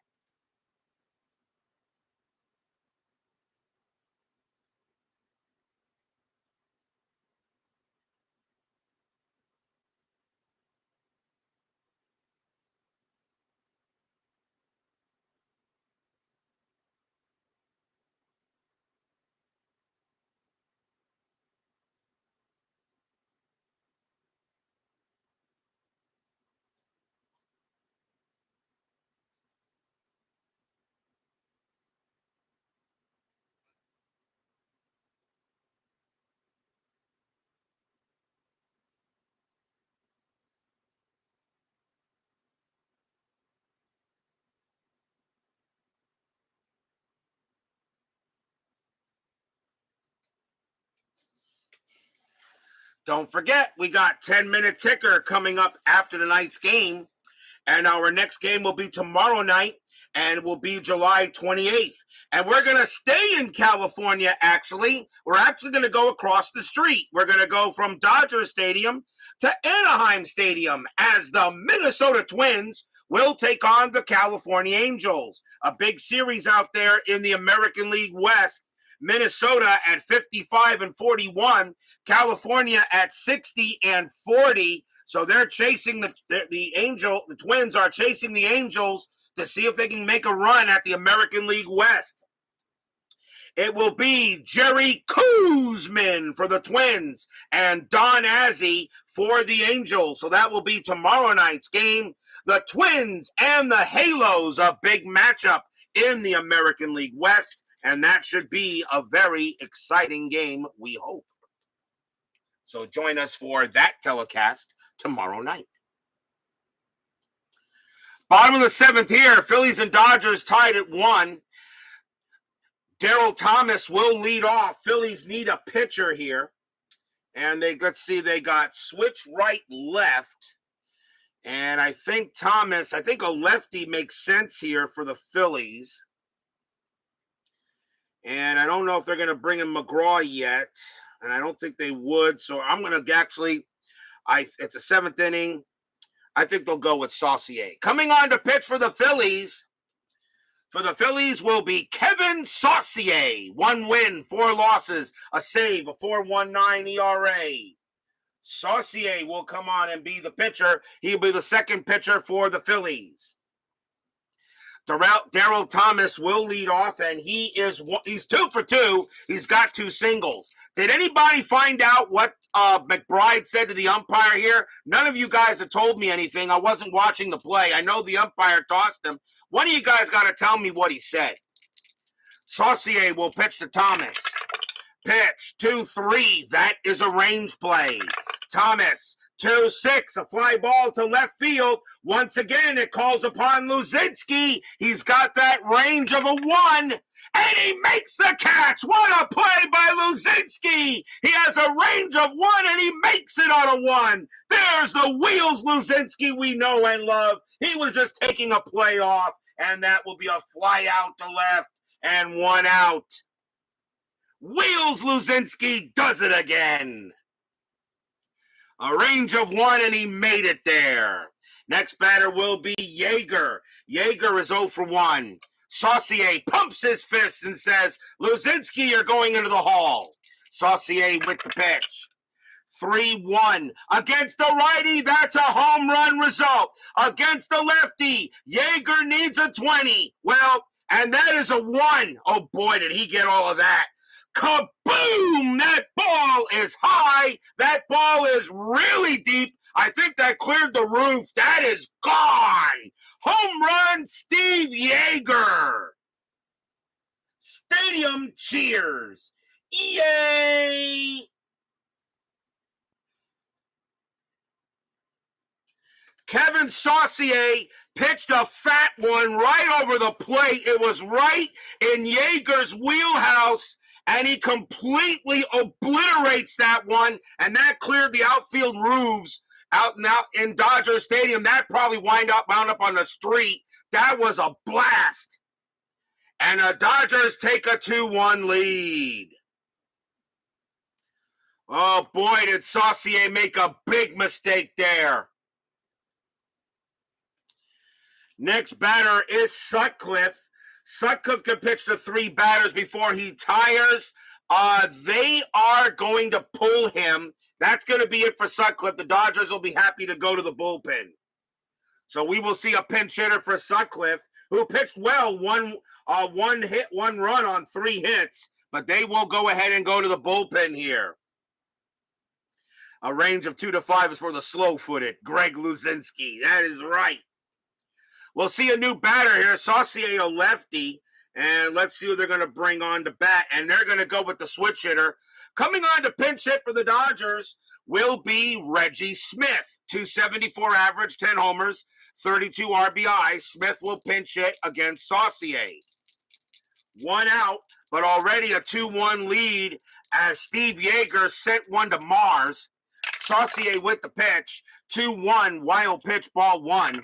Don't forget, we got 10-minute ticker coming up after tonight's game. And our next game will be tomorrow night, and it will be July 28th. And we're going to stay in California, actually. We're actually going to go across the street. We're going to go from Dodger Stadium to Anaheim Stadium as the Minnesota Twins will take on the California Angels. A big series out there in the American League West. Minnesota at 55-41, California at 60-40. So they're chasing the Twins are chasing the Angels to see if they can make a run at the American League West. It will be Jerry Koosman for the Twins and Don Azzi for the Angels. So that will be tomorrow night's game. The Twins and the Halos, a big matchup in the American League West. And that should be a very exciting game, we hope. So join us for that telecast tomorrow night. Bottom of the 7th here, Phillies and Dodgers tied at 1. Daryl Thomas will lead off. Phillies need a pitcher here. And let's see, they got switch right, left. And I think a lefty makes sense here for the Phillies. And I don't know if they're going to bring in McGraw yet. And I don't think they would. So I'm going to actually, it's a 7th inning. I think they'll go with Saucier. Coming on to pitch for the Phillies. For the Phillies will be Kevin Saucier. 1 win, 4 losses, a save, a 4.19 ERA. Saucier will come on and be the pitcher. He'll be the second pitcher for the Phillies. Daryl Thomas will lead off, and he's 2 for 2. He's got 2 singles. Did anybody find out what McBride said to the umpire here? None of you guys have told me anything. I wasn't watching the play. I know the umpire tossed him. One of you guys got to tell me what he said. Saucier will pitch to Thomas. Pitch, 2-3. That is a range play. Thomas, 2-6, a fly ball to left field. Once again, it calls upon Luzinski. He's got that range of a 1, and he makes the catch. What a play by Luzinski. He has a range of 1, and he makes it on a 1. There's the Wheels Luzinski we know and love. He was just taking a play off, and that will be a fly out to left and 1 out. Wheels Luzinski does it again. A range of 1, and he made it there. Next batter will be Yeager. Yeager is 0 for 1. Saucier pumps his fist and says, Luzinski, you're going into the hall. Saucier with the pitch. 3-1. Against the righty, that's a home run result. Against the lefty, Yeager needs a 20. Well, and that is a 1. Oh, boy, did he get all of that. Kaboom! That ball is high. That ball is really deep. I think that cleared the roof. That is gone. Home run, Steve Yeager. Stadium cheers. Yay! Kevin Saucier pitched a fat one right over the plate. It was right in Yeager's wheelhouse, and he completely obliterates that one, and that cleared the outfield roofs out in Dodger Stadium. That probably wound up on the street. That was a blast. And the Dodgers take a 2-1 lead. Oh boy, did Saucier make a big mistake there. Next batter is Sutcliffe. Sutcliffe can pitch to 3 batters before he tires. They are going to pull him. That's going to be it for Sutcliffe. The Dodgers will be happy to go to the bullpen. So we will see a pinch hitter for Sutcliffe, who pitched well, one hit, 1 run on 3 hits, but they will go ahead and go to the bullpen here. A range of 2 to 5 is for the slow-footed Greg Luzinski. That is right. We'll see a new batter here, Saucier, a lefty, and let's see who they're going to bring on to bat, and they're going to go with the switch hitter. Coming on to pinch hit for the Dodgers will be Reggie Smith, 274 average, 10 homers, 32 RBI. Smith will pinch hit against Saucier. 1 out, but already a 2-1 lead as Steve Yeager sent one to Mars. Saucier with the pitch, 2-1, wild pitch, ball 1.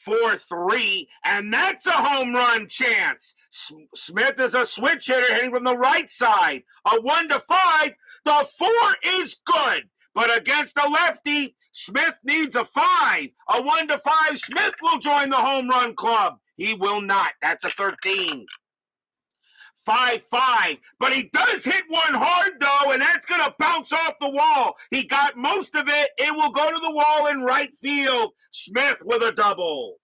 4-3, and that's a home run chance. Smith is a switch hitter hitting from the right side. A 1 to 5. The 4 is good, but against a lefty, Smith needs a 5. A 1 to 5. Smith will join the home run club. He will not. That's a 13. 5-5, but he does hit one hard though, and that's going to bounce off the wall. He got most of it. It will go to the wall in right field. Smith with a double.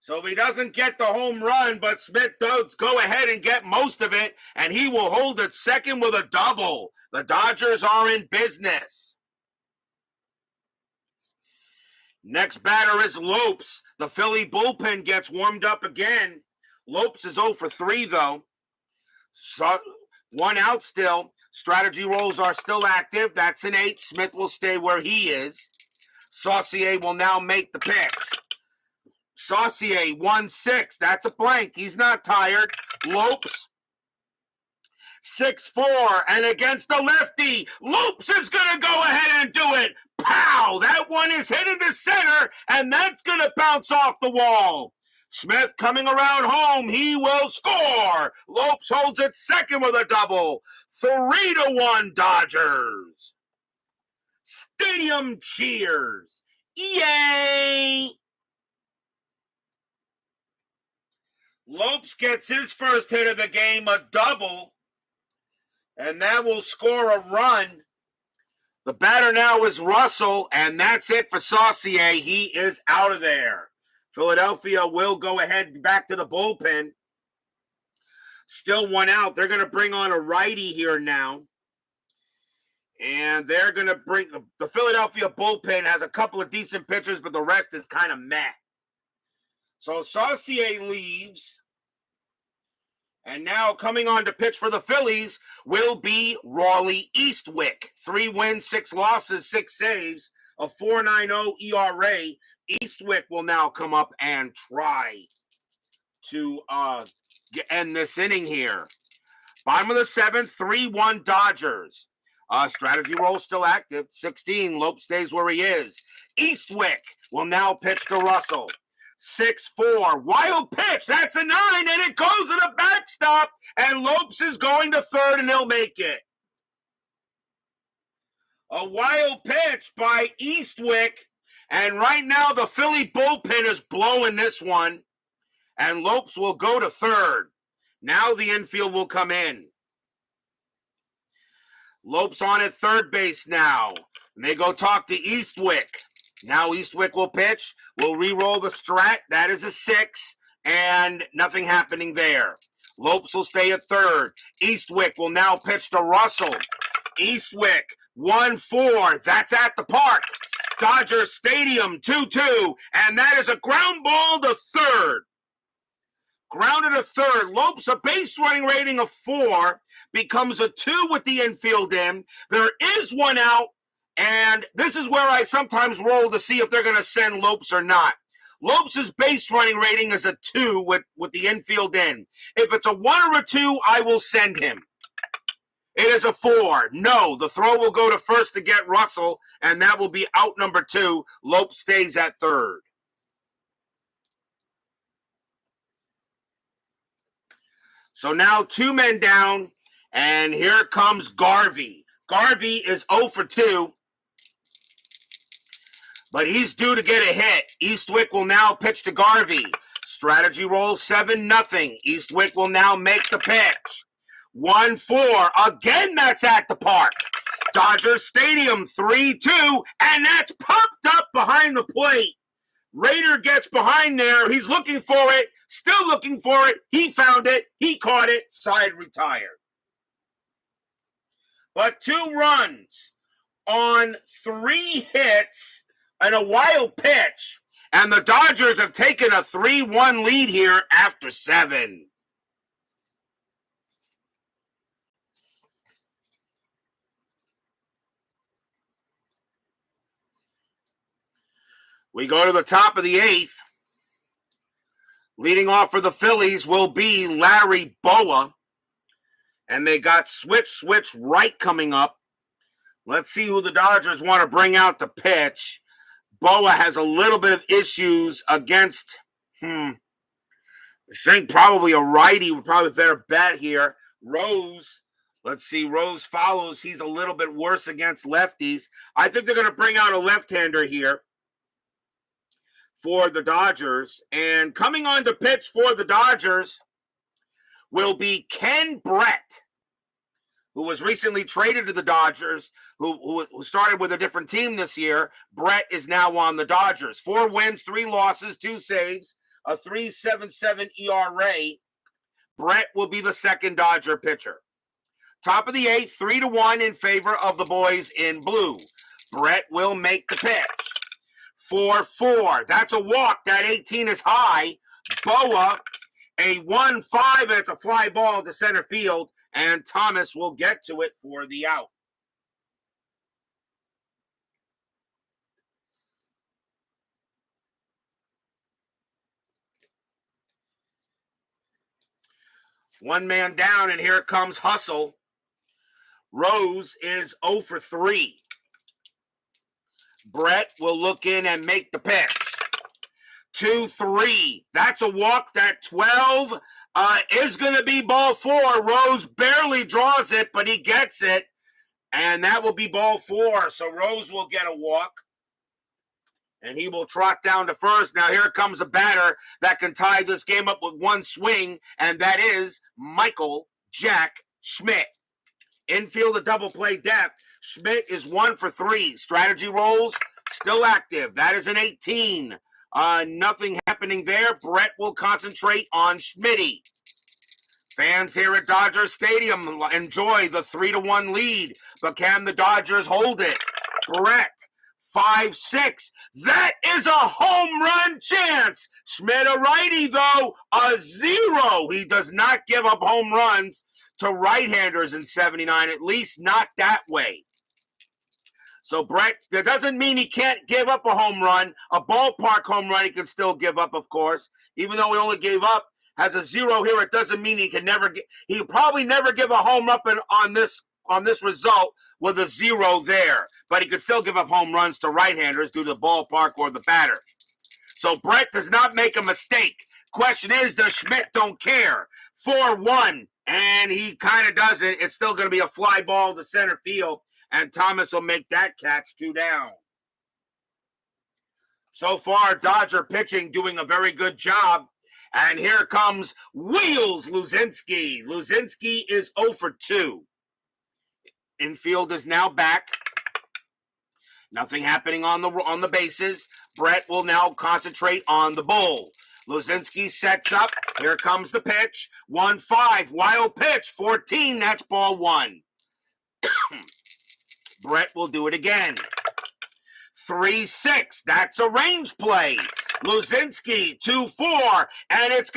So he doesn't get the home run, but Smith does go ahead and get most of it, and he will hold it second with a double. The Dodgers are in business. Next batter is Lopes. The Philly bullpen gets warmed up again. Lopes is 0 for 3, though. So, 1 out still. Strategy rolls are still active. That's an 8. Smith will stay where he is. Saucier will now make the pitch. Saucier, 1-6. That's a blank. He's not tired. Lopes, 6-4. And against the lefty, Lopes is going to go ahead and do it. Pow! That one is hit into center, and that's going to bounce off the wall. Smith coming around home. He will score. Lopes holds it second with a double. 3-1 Dodgers. Stadium cheers. Yay! Lopes gets his first hit of the game, a double, and that will score a run. The batter now is Russell, and that's it for Saucier. He is out of there. Philadelphia will go ahead back to the bullpen. Still 1 out. They're going to bring on a righty here now. And they're going to bring the Philadelphia bullpen has a couple of decent pitchers, but the rest is kind of meh. So Saucier leaves. And now coming on to pitch for the Phillies will be Rawley Eastwick. 3 wins, 6 losses, 6 saves, a 4.90 ERA. Eastwick will now come up and try to end this inning here. Bottom of the 7th, 3-1 Dodgers. Strategy roll still active. 16, Lopes stays where he is. Eastwick will now pitch to Russell. 6-4, wild pitch, that's a 9, and it goes to the backstop, and Lopes is going to third, and he'll make it. A wild pitch by Eastwick, and right now the Philly bullpen is blowing this one, and Lopes will go to third. Now the infield will come in. Lopes on at third base now, and they go talk to Eastwick. Now Eastwick will pitch. We'll re-roll the strat. That is a 6, and nothing happening there. Lopes will stay at third. Eastwick will now pitch to Russell. Eastwick, 1-4. That's at the park. Dodger Stadium, 2-2, and that is a ground ball to third. Grounded to third. Lopes, a base running rating of 4, becomes a 2 with the infield in. There is 1 out. And this is where I sometimes roll to see if they're going to send Lopes or not. Lopes' base running rating is a 2 with the infield in. If it's a 1 or a 2, I will send him. It is a 4. No, the throw will go to first to get Russell, and that will be out number 2. Lopes stays at third. So now 2 men down, and here comes Garvey. Garvey is 0 for 2, but he's due to get a hit. Eastwick will now pitch to Garvey. Strategy roll 7-0. Eastwick will now make the pitch. 1-4. Again, that's at the park. Dodger Stadium 3-2, and that's popped up behind the plate. Raider gets behind there. He's looking for it, still looking for it. He found it. He caught it. Side retired. But 2 runs on 3 hits and a wild pitch. And the Dodgers have taken a 3-1 lead here after 7. We go to the top of the 8th. Leading off for the Phillies will be Larry Boa. And they got switch right coming up. Let's see who the Dodgers want to bring out to pitch. Boa has a little bit of issues against, I think probably a righty would probably be a better bet here. Rose, let's see, Rose follows. He's a little bit worse against lefties. I think they're going to bring out a left-hander here for the Dodgers. And coming on to pitch for the Dodgers will be Ken Brett, who was recently traded to the Dodgers, who started with a different team this year. Brett is now on the Dodgers. 4 wins, 3 losses, 2 saves, a 3.77 ERA. Brett will be the second Dodger pitcher. Top of the 8th, 3-1 in favor of the boys in blue. Brett will make the pitch. 4-4. That's a walk. That 18 is high. Boa, a 1-5, and it's a fly ball to center field, and Thomas will get to it for the out. One man down, and here comes Hustle. Rose is 0 for 3. Brett will look in and make the pitch. 2-3. That's a walk. That 12 is going to be ball 4. Rose barely draws it, but he gets it. And that will be ball 4. So Rose will get a walk. And he will trot down to first. Now here comes a batter that can tie this game up with one swing. And that is Michael Jack Schmidt. Infield a double play depth. Schmidt is 1 for 3. Strategy rolls still active. That is an 18. Nothing happening there. Brett will concentrate on Schmitty. Fans here at Dodger Stadium enjoy the 3-1 lead, but can the Dodgers hold it? Brett, 5-6. That is a home run chance. Schmidt a righty, though, a 0. He does not give up home runs to right-handers in 79, at least not that way. So Brett, that doesn't mean he can't give up a home run. A ballpark home run he can still give up, of course. Even though he only gave up, has a 0 here, it doesn't mean he'll probably never give a home up on this result with a 0 there. But he could still give up home runs to right-handers due to the ballpark or the batter. So Brett does not make a mistake. Question is, does Schmidt don't care? 4-1, and he kind of doesn't. It's still going to be a fly ball to center field. And Thomas will make that catch 2 down. So far, Dodger pitching doing a very good job. And here comes Wheels Luzinski. Luzinski is 0 for 2. Infield is now back. Nothing happening on the bases. Brett will now concentrate on the bull. Luzinski sets up. Here comes the pitch. 1-5. Wild pitch. 14. That's ball 1. Brett will do it again. 3-6. That's a range play. Luzinski, 2-4. And it's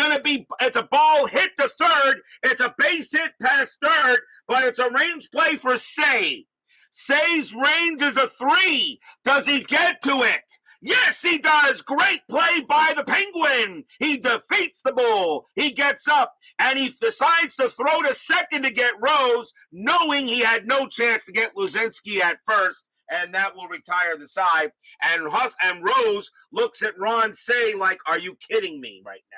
a ball hit to third. It's a base hit past third, but it's a range play for Say. Say's range is a 3. Does he get to it? Yes, he does. Great play by the Penguin. He defeats the bull. He gets up, and he decides to throw to second to get Rose, knowing he had no chance to get Luzinski at first, and that will retire the side. And Rose looks at Ron Say like, are you kidding me right now?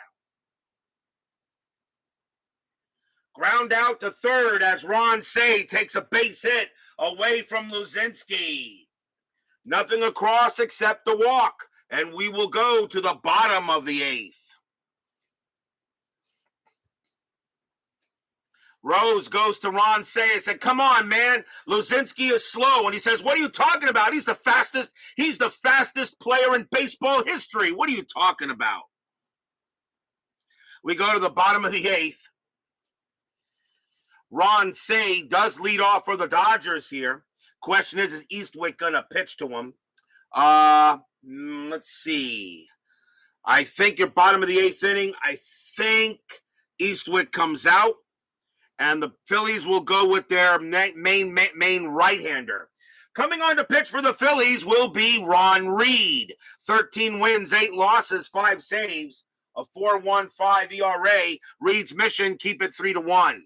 Ground out to third as Ron Say takes a base hit away from Luzinski. Nothing across except the walk, and we will go to the bottom of the eighth. Rose goes to Ron Say and said, come on, man. Luzinski is slow. And he says, what are you talking about? He's the fastest player in baseball history. What are you talking about? We go to the bottom of the eighth. Ron Say does lead off for the Dodgers here. Question is Eastwick going to pitch to him? Let's see. I think your bottom of the eighth inning, I think Eastwick comes out. And the Phillies will go with their main right-hander. Coming on to pitch for the Phillies will be Ron Reed. 13 wins, 8 losses, 5 saves, a 4.15 ERA. Reed's mission, keep it 3-1.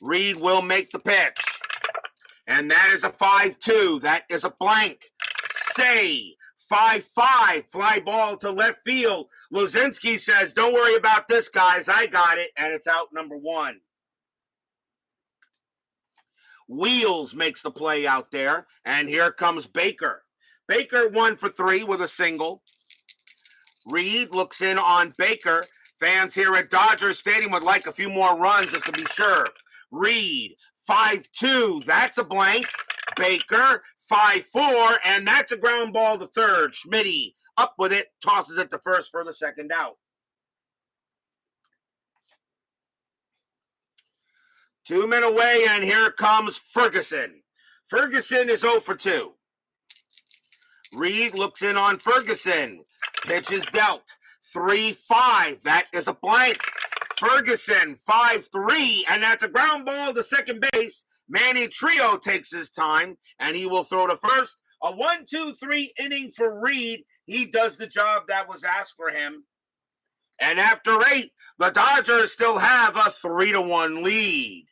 Reed will make the pitch. And that is a 5-2. That is a blank. Say 5-5, fly ball to left field. Luzinski says, don't worry about this, guys. I got it. And it's out number 1. Wheels makes the play out there. And here comes Baker. Baker 1 for 3 with a single. Reed looks in on Baker. Fans here at Dodger Stadium would like a few more runs just to be sure. Reed, 5-2. That's a blank. Baker, 5-4, and that's a ground ball to third. Schmidt up with it, tosses it to first for the second out. 2 men away, and here comes Ferguson. Ferguson is 0 for 2. Reed looks in on Ferguson. Pitch is dealt. 3-5. That is a blank. Ferguson, 5-3, and that's a ground ball to second base. Manny Trio takes his time, and he will throw to first. A 1-2-3 inning for Reed. He does the job that was asked for him. And after 8, the Dodgers still have a 3-1 lead.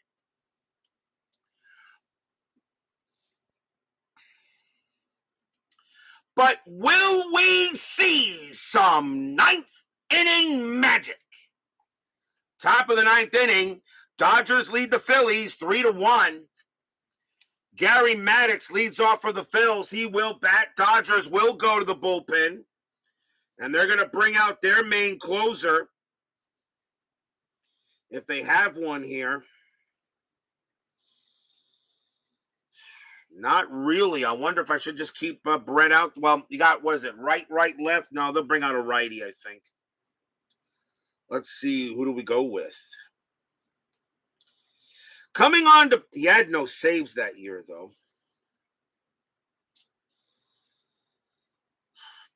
But will we see some 9th inning magic? Top of the 9th inning, Dodgers lead the Phillies 3-1. Gary Maddox leads off for the Phils. He will bat. Dodgers will go to the bullpen. And they're going to bring out their main closer. If they have one here. Not really. I wonder if I should just keep Brett out. Well, you got, what is it, right, left? No, they'll bring out a righty, I think. Let's see, who do we go with? Coming on to, he had no saves that year, though.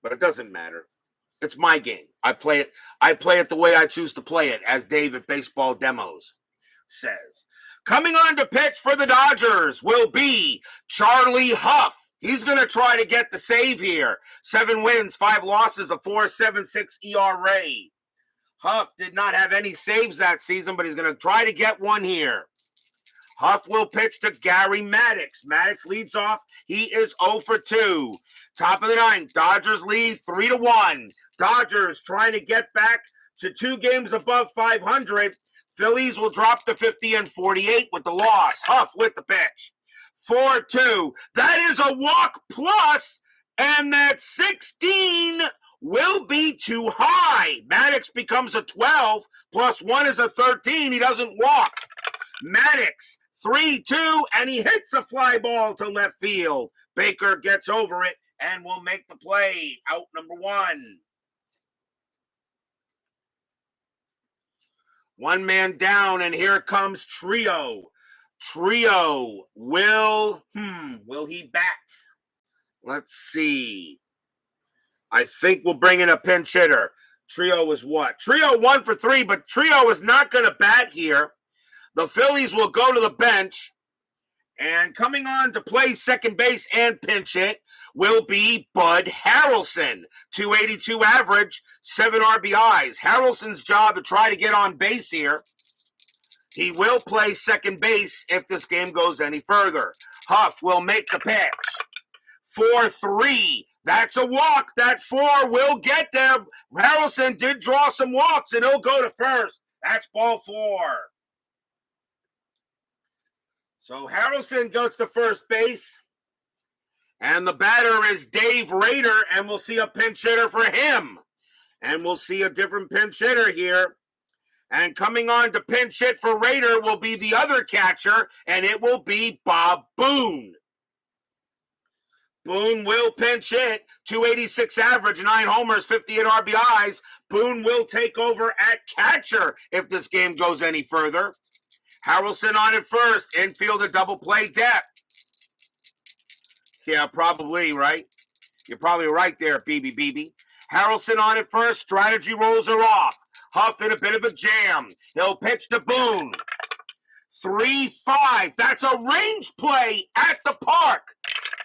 But it doesn't matter. It's my game. I play it the way I choose to play it, as Dave at Baseball Demos says. Coming on to pitch for the Dodgers will be Charlie Huff. He's going to try to get the save here. 7 wins, 5 losses, a 4.76 ERA. Huff did not have any saves that season, but he's going to try to get one here. Huff will pitch to Gary Maddox. Maddox leads off. He is 0 for 2. Top of the 9th. Dodgers lead 3-1. Dodgers trying to get back to 2 games above 500. Phillies will drop to 50 and 48 with the loss. Huff with the pitch. 4-2. That is a walk plus, and that 16 will be too high. Maddox becomes a 12, plus 1 is a 13. He doesn't walk. Maddox, 3-2, and he hits a fly ball to left field. Baker gets over it and will make the play. Out number 1. 1 man down, and here comes Trio. Trio will he bat? Let's see. I think we'll bring in a pinch hitter. Trio is what? Trio 1 for 3, but Trio is not going to bat here. The Phillies will go to the bench. And coming on to play second base and pinch hit will be Bud Harrelson. 282 average, 7 RBIs. Harrelson's job to try to get on base here. He will play second base if this game goes any further. Huff will make the pitch. 4-3. That's a walk. That 4 will get there. Harrelson did draw some walks, and he'll go to first. That's ball 4. So Harrelson goes to first base. And the batter is Dave Rader, and we'll see a pinch hitter for him. And we'll see a different pinch hitter here. And coming on to pinch hit for Rader will be the other catcher, and it will be Bob Boone. Boone will pinch hit, 286 average, 9 homers, 58 RBIs. Boone will take over at catcher if this game goes any further. Harrelson on at first, infield a double play depth. Yeah, probably, right? You're probably right there, BB. Harrelson on at first, strategy rolls are off. Huff in a bit of a jam. He'll pitch to Boone. 3-5. That's a range play at the park.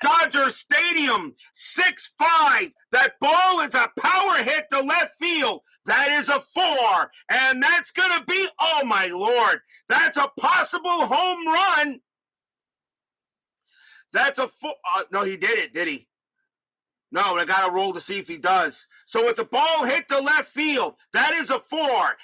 Dodger Stadium, 6-5. That ball is a power hit to left field. That is a 4. And that's going to be, oh my Lord, that's a possible home run. That's a 4. No, he did it, did he? No, I got to roll to see if he does. So it's a ball hit to left field. That is a 4.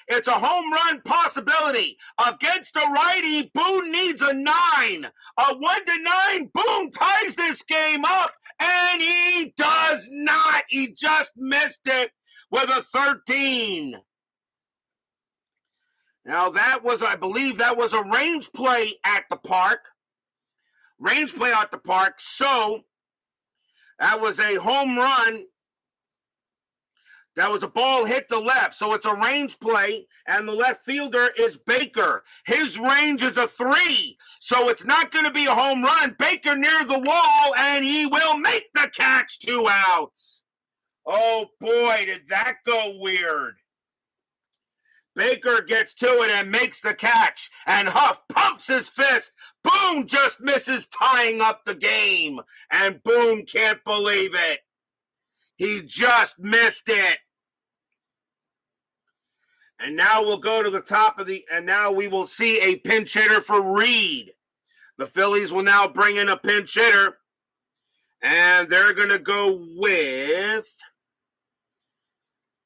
It's a home run possibility. Against a righty, Boone needs a 9. A 1-9. Boone ties this game up, and he does not. He just missed it with a 13. Now that was, I believe that was a range play at the park. Range play at the park, so that was a home run. That was a ball hit to left. So it's a range play, and the left fielder is Baker. His range is a 3, so it's not going to be a home run. Baker near the wall, and he will make the catch. 2 outs. Oh, boy, did that go weird. Baker gets to it and makes the catch, and Huff pumps his fist. Boone just misses tying up the game, and Boone can't believe it. He just missed it. And now we'll go to the top of and now we will see a pinch hitter for Reed. The Phillies will now bring in a pinch hitter, and they're going to go with,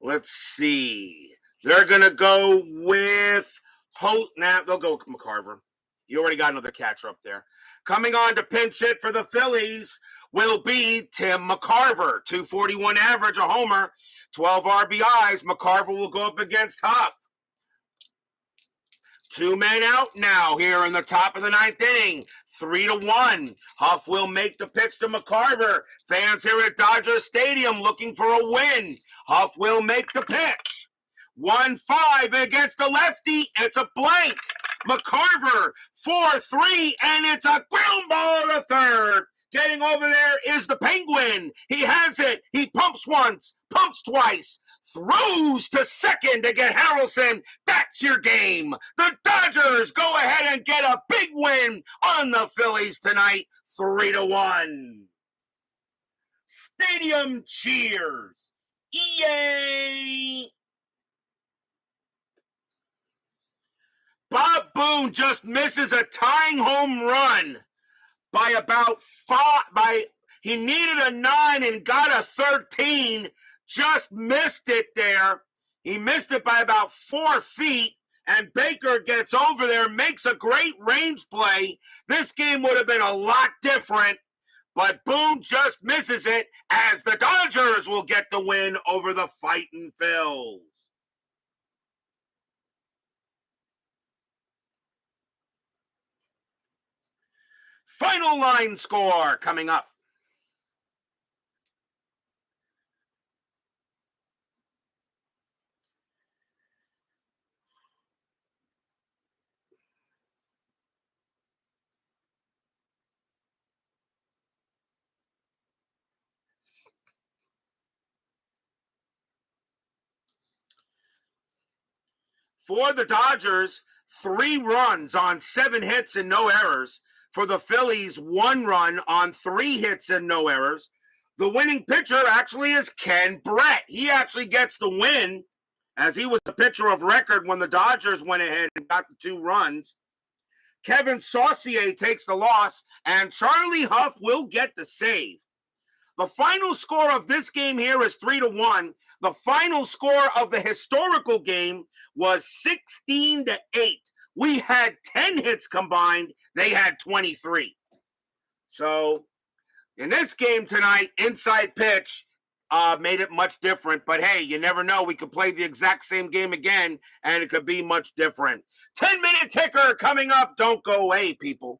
let's see. They're going to go with they'll go with McCarver. You already got another catcher up there. Coming on to pinch hit for the Phillies will be Tim McCarver. 241 average, a homer, 12 RBIs. McCarver will go up against Huff. 2 men out now here in the top of the 9th inning. 3-1. Huff will make the pitch to McCarver. Fans here at Dodger Stadium looking for a win. Huff will make the pitch. 1-5 against the lefty. It's a blank. McCarver, 4-3, and it's a ground ball to third. Getting over there is the Penguin. He has it. He pumps once, pumps twice, throws to second to get Harrelson. That's your game. The Dodgers go ahead and get a big win on the Phillies tonight, 3-1. Stadium cheers. Yay! Bob Boone just misses a tying home run by about 5. He needed a 9 and got a 13. Just missed it there. He missed it by about 4 feet. And Baker gets over there, makes a great range play. This game would have been a lot different. But Boone just misses it as the Dodgers will get the win over the Fightin' Phils. Final line score coming up. For the Dodgers, 3 runs on 7 hits and no errors. For the Phillies, 1 run on 3 hits and no errors. The winning pitcher actually is Ken Brett. He actually gets the win, as he was the pitcher of record when the Dodgers went ahead and got the 2 runs. Kevin Saucier takes the loss, and Charlie Huff will get the save. The final score of this game here is 3-1. The final score of the historical game was 16-8. We had 10 hits combined. They had 23. So in this game tonight, inside pitch made it much different. But hey, you never know. We could play the exact same game again, and it could be much different. 10-minute ticker coming up. Don't go away, people.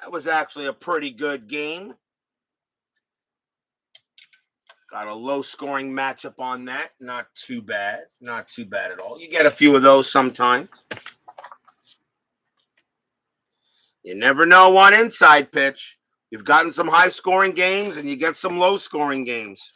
That was actually a pretty good game. Got a low-scoring matchup on that. Not too bad. Not too bad at all. You get a few of those sometimes. You never know on inside pitch. You've gotten some high-scoring games, and you get some low-scoring games.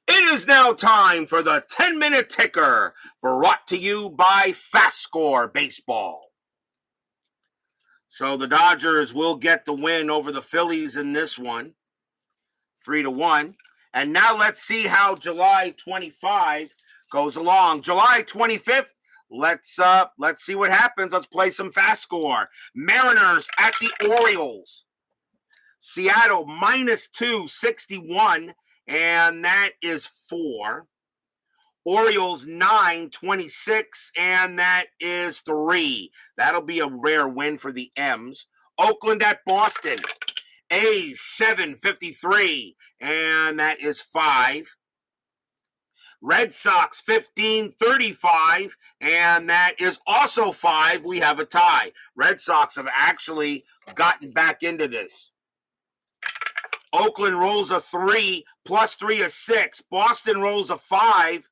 It is now time for the 10-minute ticker, brought to you by FastScore Baseball. So the Dodgers will get the win over the Phillies in this one, 3-1. And now let's see how July 25 goes along. July 25th, let's see what happens. Let's play some FastScore. Mariners at the Orioles. Seattle -2, 61. And that is 4. Orioles 9, 26, and that is 3. That'll be a rare win for the M's. Oakland at Boston. A's 7, 53, and that is 5. Red Sox 15, 35, and that is also 5. We have a tie. Red Sox have actually gotten back into this. Oakland rolls a 3, +3 is 6. Boston rolls a 5,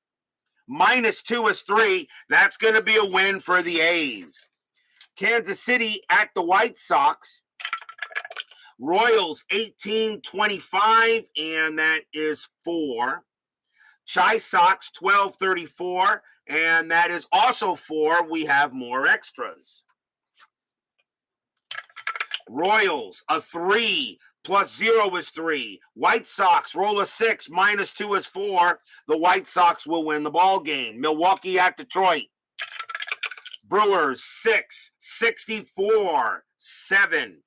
-2 is 3. That's going to be a win for the A's. Kansas City at the White Sox. Royals 18, 25, and that is 4. Chi Sox 12, 34, and that is also 4. We have more extras. Royals a 3. +0 is 3. White Sox roll a 6, -2 is 4. The White Sox will win the ball game. Milwaukee at Detroit. Brewers 6, 64, 7.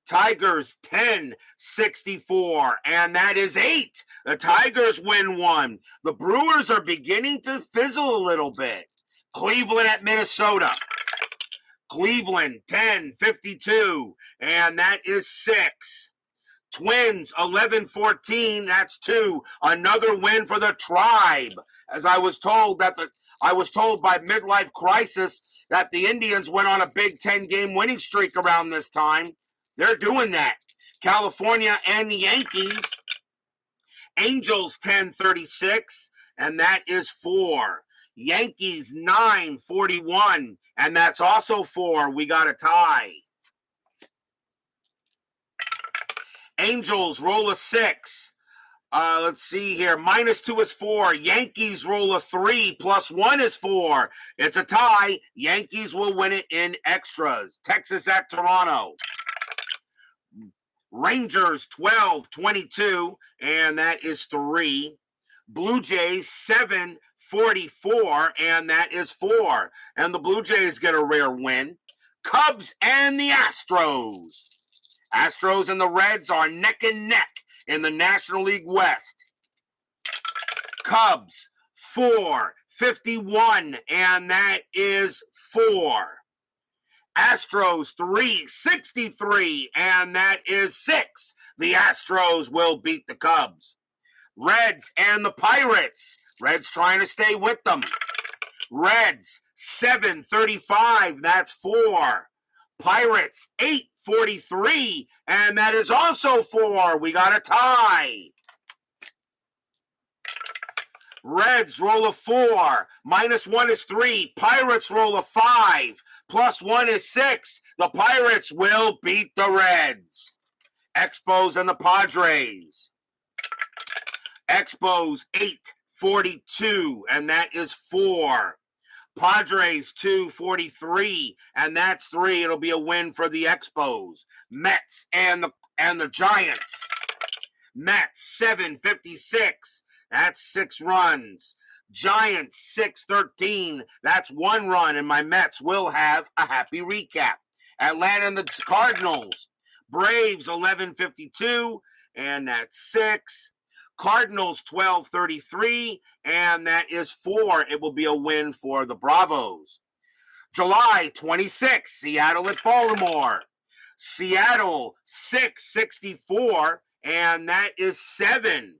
Tigers 10, 64, and that is 8. The Tigers win 1. The Brewers are beginning to fizzle a little bit. Cleveland at Minnesota. Cleveland 10, 52, and that is 6. Twins 11, 14, that's 2. Another win for the Tribe. As I was told by Midlife Crisis that the Indians went on a big 10-game winning streak around this time. They're doing that. California and the Yankees. Angels 10, 36, and that is 4. Yankees 9, 41, and that's also 4. We got a tie. Angels roll a 6. Let's see here. -2 is 4. Yankees roll a 3. +1 is 4. It's a tie. Yankees will win it in extras. Texas at Toronto. Rangers 12, 22, and that is 3. Blue Jays 7, 44, and that is 4. And the Blue Jays get a rare win. Cubs and the Astros. Astros and the Reds are neck and neck in the National League West. Cubs 4, 51, and that is 4. Astros 3, 63, and that is 6. The Astros will beat the Cubs. Reds and the Pirates. Reds trying to stay with them. Reds 7, 35, that's 4. Pirates 8, 43, and that is also 4. We got a tie. Reds roll a 4, -1 is 3. Pirates roll a 5, +1 is 6. The Pirates will beat the Reds. Expos and the Padres. Expos 8, 42, and that is 4. Padres 243, and that's 3. It'll be a win for the Expos. Mets and the Giants. Mets 756. That's 6 runs. Giants 613. That's 1 run, and my Mets will have a happy recap. Atlanta and the Cardinals. Braves 1152, and that's 6. Cardinals 1233, and that is 4. It will be a win for the Bravos. July 26, Seattle at Baltimore. Seattle 664, and that is 7.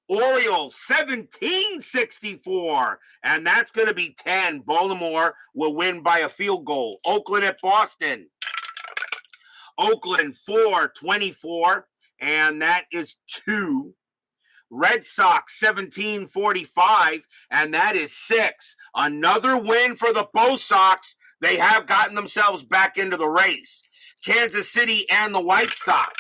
Orioles 1764, and that's going to be 10. Baltimore will win by a field goal. Oakland at Boston. Oakland 424, and that is 2. Red Sox 1745, and that is 6. Another win for the Bo Sox. They have gotten themselves back into the race. Kansas City and the White Sox.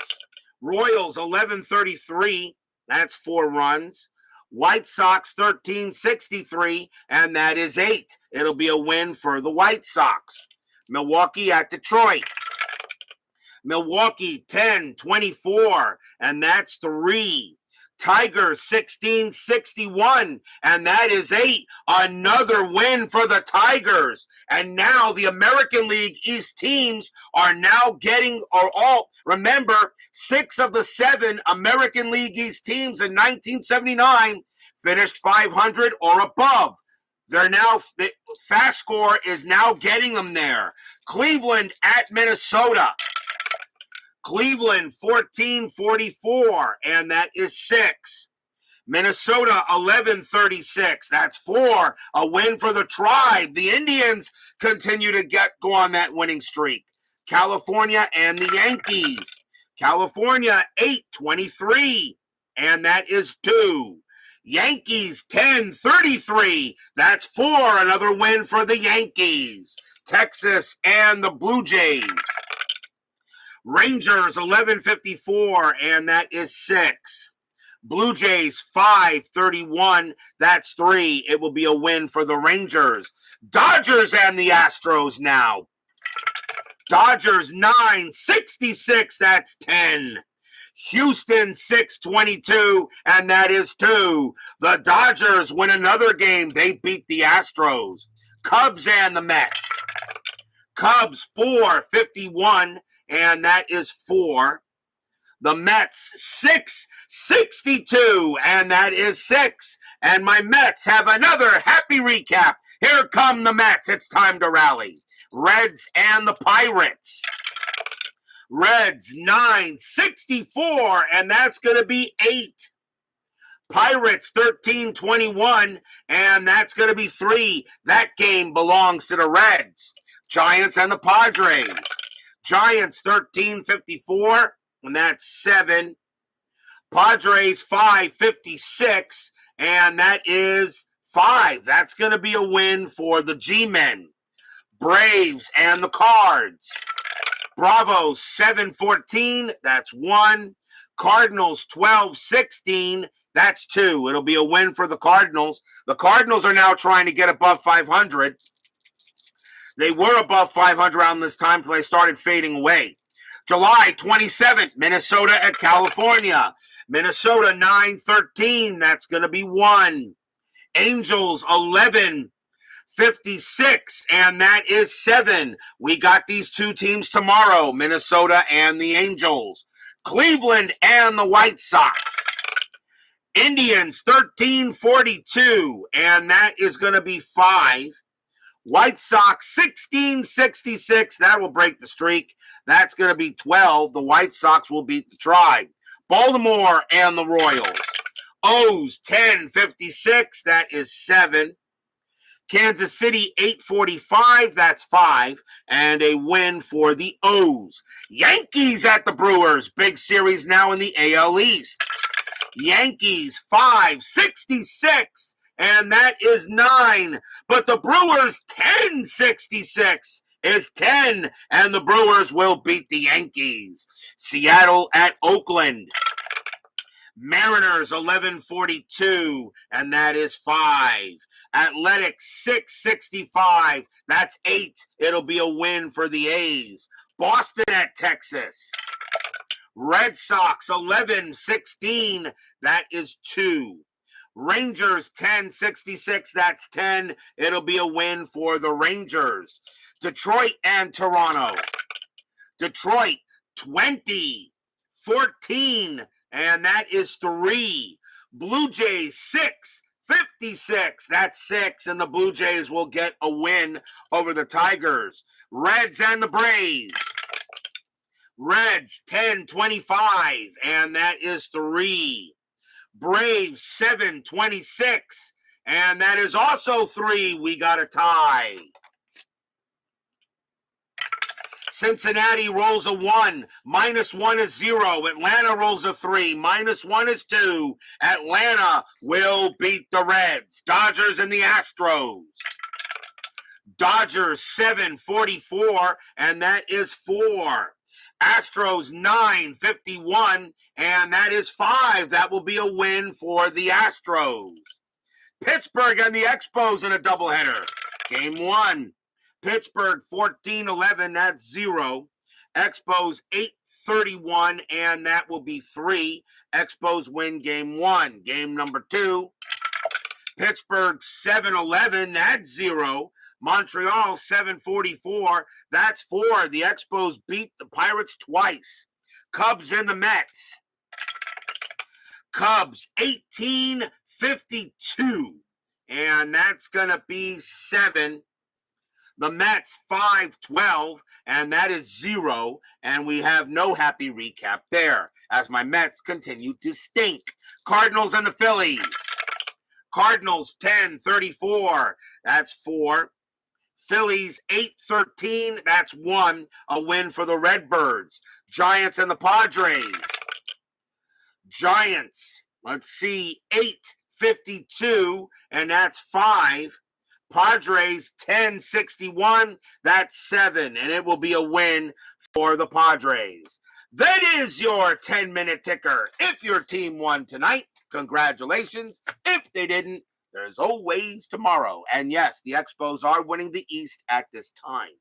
Royals 1133, that's 4 runs. White Sox 1363, and that is 8. It'll be a win for the White Sox. Milwaukee at Detroit. Milwaukee 1024, and that's 3. Tigers 1661, and that is 8. Another win for the Tigers. And now the American League East teams are now getting, remember, 6 of the 7 American League East teams in 1979 finished 500 or above. FastScore is now getting them there. Cleveland at Minnesota. Cleveland 1444, and that is 6. Minnesota 1136, that's 4. A win for the Tribe. The Indians continue to go on that winning streak. California and the Yankees. California 823, and that is 2. Yankees 1033, that's 4. Another win for the Yankees. Texas and the Blue Jays. Rangers 1154, and that is 6. Blue Jays 531, that's 3. It will be a win for the Rangers. Dodgers and the Astros now. Dodgers 966, that's 10. Houston 622, and that is 2. The Dodgers win another game. They beat the Astros. Cubs and the Mets. Cubs 451, and that is 4. The Mets 662, and that is 6. And my Mets have another happy recap. Here come the Mets. It's time to rally. Reds and the Pirates. Reds 964, and that's going to be 8. Pirates 1321, and that's going to be 3. That game belongs to the Reds. Giants and the Padres. Giants 1354, and that's 7. Padres 556, and that is 5. That's going to be a win for the G-Men. Braves and the Cards. Bravos 714, that's 1. Cardinals 1216, that's 2. It'll be a win for the Cardinals. The Cardinals are now trying to get above 500. They were above 500 around this time until they started fading away. July 27th, Minnesota at California. Minnesota 913, that's going to be 1. Angels 1156, and that is 7. We got these 2 teams tomorrow, Minnesota and the Angels. Cleveland and the White Sox. Indians 1342, and that is going to be 5. White Sox 1666, that will break the streak. That's going to be 12. The White Sox will beat the Tribe. Baltimore and the Royals. O's 1056, that is 7. Kansas City 845, that's 5. And a win for the O's. Yankees at the Brewers. Big series now in the AL East. Yankees 566. And that is 9. But the Brewers 1066 is 10. And the Brewers will beat the Yankees. Seattle at Oakland. Mariners 1142, and that is 5. Athletics 665, that's 8. It'll be a win for the A's. Boston at Texas. Red Sox 1116, that is 2. Rangers 1066, that's 10. It'll be a win for the Rangers. Detroit and Toronto. Detroit 2014, and that is 3. Blue Jays 656, that's 6, and the Blue Jays will get a win over the Tigers. Reds and the Braves. Reds 1025, and that is 3. Braves 726, and that is also 3. We got a tie. Cincinnati rolls a 1, -1 is 0. Atlanta rolls a 3, -1 is 2. Atlanta will beat the Reds. Dodgers and the Astros. Dodgers 744, and that is 4. Astros 951, and that is 5. That will be a win for the Astros. Pittsburgh and the Expos in a doubleheader. Game 1. Pittsburgh 1411, that's 0. Expos 831, and that will be 3. Expos win game 1. Game number 2. Pittsburgh 711, that's 0. Montreal 744, that's 4. The Expos beat the Pirates twice. Cubs and the Mets. Cubs 1852, and that's going to be 7. The Mets 512, and that is 0. And we have no happy recap there as my Mets continue to stink. Cardinals and the Phillies. Cardinals 1034, that's 4. Phillies 813, that's 1. A win for the Redbirds. Giants and the Padres. Giants, let's see, 852, and that's 5. Padres 1061, that's 7, and it will be a win for the Padres. That is your 10-minute ticker. If your team won tonight, congratulations. If they didn't, there's always tomorrow. And yes, the Expos are winning the East at this time.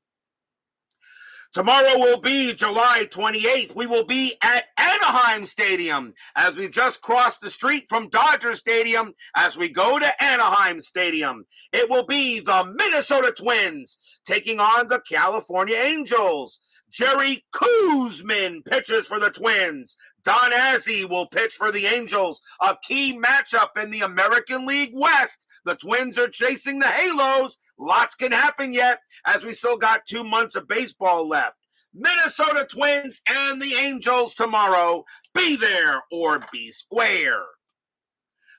Tomorrow will be July 28th. We will be at Anaheim Stadium as we just crossed the street from Dodger Stadium as we go to Anaheim Stadium. It will be the Minnesota Twins taking on the California Angels. Jerry Koosman pitches for the Twins. Don Azzi will pitch for the Angels. A key matchup in the American League West. The Twins are chasing the Halos. Lots can happen yet as we still got 2 months of baseball left. Minnesota Twins and the Angels tomorrow. Be there or be square.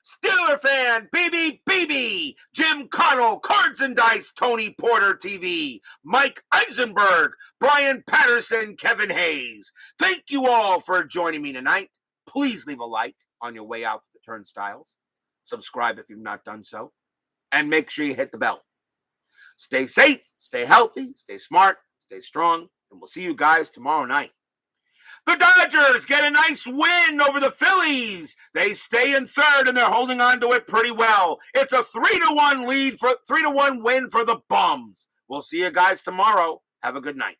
Steeler fan, BB, Jim Connell, Cards and Dice, Tony Porter TV, Mike Eisenberg, Brian Patterson, Kevin Hayes. Thank you all for joining me tonight. Please leave a like on your way out to the turnstiles. Subscribe if you've not done so. And make sure you hit the bell. Stay safe, stay healthy, stay smart, stay strong, and we'll see you guys tomorrow night. The Dodgers get a nice win over the Phillies. They stay in third, and they're holding on to it pretty well. It's a 3-1 win for the Bums. We'll see you guys tomorrow. Have a good night.